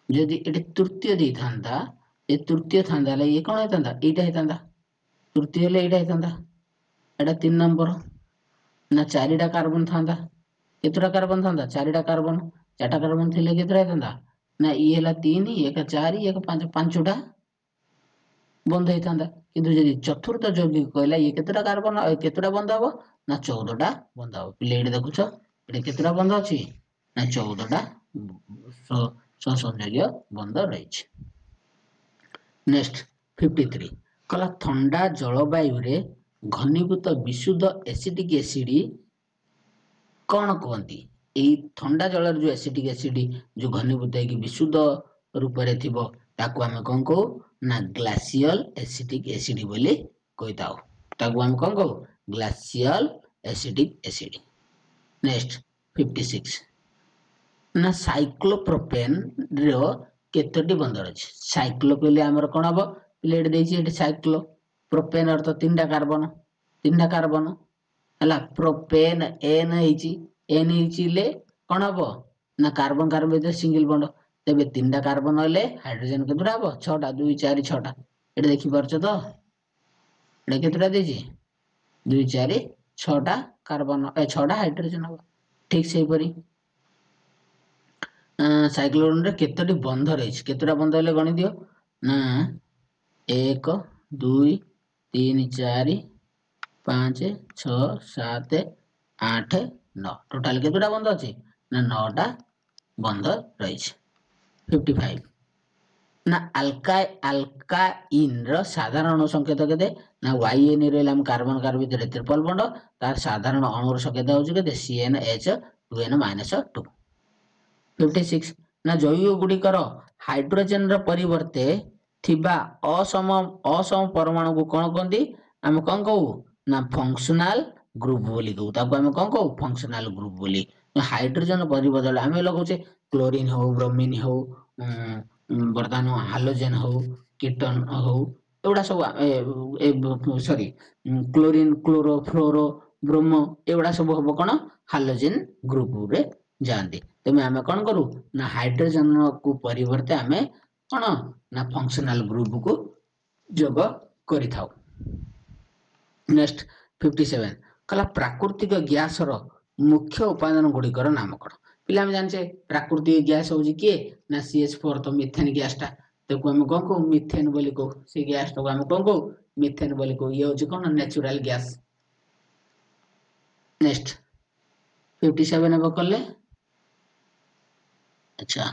Speaker 1: जदि एटे तृतीय दी थांदा ए तृतीय थांदा ले ये कोन हेतांदा एटा हेतांदा तृतीय ले एटा हेतांदा एटा 3 नंबर ना 4टा कार्बन थांदा केतरा कार्बन थांदा 4टा कार्बन 4टा कार्बन थिले केतरा हेतांदा ना ई हला 3 1 4 1 5 5टा बंध हेतांदा किंतु जदि चतुर्थ यौगिक कहला ये केतरा कार्बन केतरा बंध हबो ना 14टा बंध हबो प्लेट देखुछो एटे केतरा बंध अछि ना 14टा सहसंयोगी बंध रहिছে नेक्स्ट 53 कला ठंडा जलवायु रे घनीभूत विशुद्ध एसिडिक एसिड कौन कहती ए ठंडा जल जो एसिडिक एसिड जो घनीभूत है कि विशुद्ध रूप रे थिबो ताकू हम कोन को ना ग्लासियल एसिडिक एसिड बोली कहताओ ताकू हम कोन को ग्लासियल एसिडिक एसिड नेक्स्ट 56 ना साइक्लोप्रोपेन रो केतोटी बंध अछि साइक्लो कहले हमर कोन हबो प्लेट देछि एटी साइक्लो प्रोपेन अर्थ 3टा कार्बन हला प्रोपेन एन हिची ले कोन हबो ना कार्बन कार्बन भीतर सिंगल बॉन्ड तबे 3टा कार्बन होले हाइड्रोजन केतरा हबो 6टा 2 4 6टा एटा देखि परछ तो एटा केतरा देछि 2 4 6टा कार्बन 6टा हाइड्रोजन हबो ठीक सेही परी साइक्लोन रे केतोटी बंध रहिछ केतरा बंध हेले गणि दियो ना 1 2 3 4 5 6 7 8 9 टोटल केतरा बंध अछि ना 9टा बंध रहिछ 55 ना अल्काइन रो साधारण अणु संकेत केते ना YN रे हम कार्बन कार्बन भितर ट्रिपल बॉन्ड तार साधारण अणु संकेत होची केते CnH2n-2 56 ना जैव गुड़िकर हाइड्रोजन रो परिवर्ते थिबा असम परमाणु को कोन कहंदी हम कोन कहू ना फंक्शनल ग्रुप बोली कहू ताको हम कोन कहू फंक्शनल ग्रुप बोली हाइड्रोजन परिबदल हम लगौचे क्लोरीन हो ब्रोमीन हो बर्तमान हालोजेन हो कीटन हो एवडा सब sorry chlorine chloro fluoro bromo एवडा सब हो कोन हालोजेन ग्रुप रे जानती तेमे आमे कोन करू ना हाइड्रोजन को परिवर्ते आमे कोन ना फंक्शनल ग्रुप को जोग करि थाउ। नेक्स्ट 57 कला प्राकृतिक गैस रो मुख्य उपादान गुड़िकर नाम कोन पिला हम जानचे प्राकृतिक गैस होजी के ना CH4 तो मीथेन गैस टा तेको हम कोन को मीथेन बोली को से गैस तो हम कोन को मीथेन बोली को ये होजी कोन नेचुरल गैस। नेक्स्ट 57 अब करले अच्छा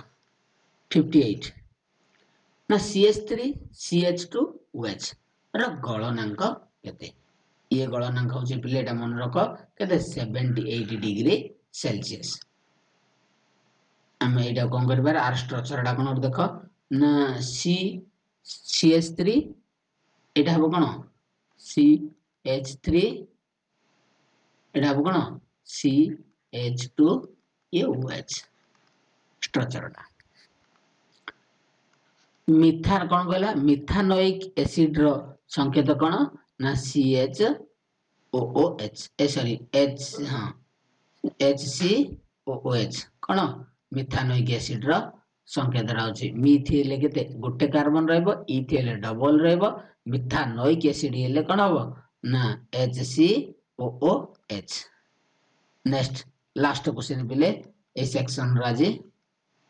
Speaker 1: 58 ना CH3 CH2OH रो गलनांक केते ये गलनांक होची पिलेटा मन रख केते 78 डिग्री सेल्सियस। हम एटा कोन करबार आर स्ट्रक्चर डा कोन देखो ना CH3 एटा हो कोन CH3 एटा हो कोन CH2OH स्ट्रक्चर डा। मिथान कोन कहला मिथानोइक एसिड रो संकेत कोन ना CHOOH सॉरी H हां HCOOH कोन मिथानोइक एसिड रो संकेत रहउची मिथिल केते गोटे कार्बन रहबो इथिल डबल रहबो मिथानोइक एसिड हेले कोन हबो ना HCOOH। नेक्स्ट लास्ट क्वेश्चन पिले ए सेक्शन राजी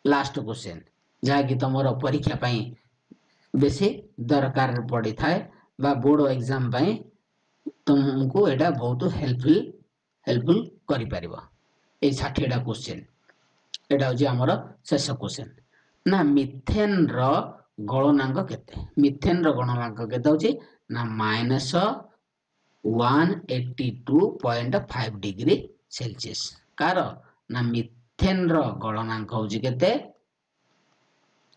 Speaker 1: लास्ट क्वेश्चन जहा कि तमरो परीक्षा पई बेसी दरकार पड़ी थाए बा बोर्ड एग्जाम पई तुमको एटा बहुत हेल्पफुल करि परिबो ए 60 टा क्वेश्चन एटा होजी हमरो शेष क्वेश्चन ना मिथेन रो गलनांक केते मिथेन रो गलनांक केते होची ना -182.5 डिग्री सेल्सियस कार ना मिथेन रो गलनांक होजी केते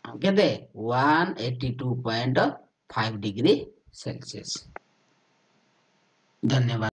Speaker 1: केते 182.5 डिग्री सेल्सियस। धन्यवाद।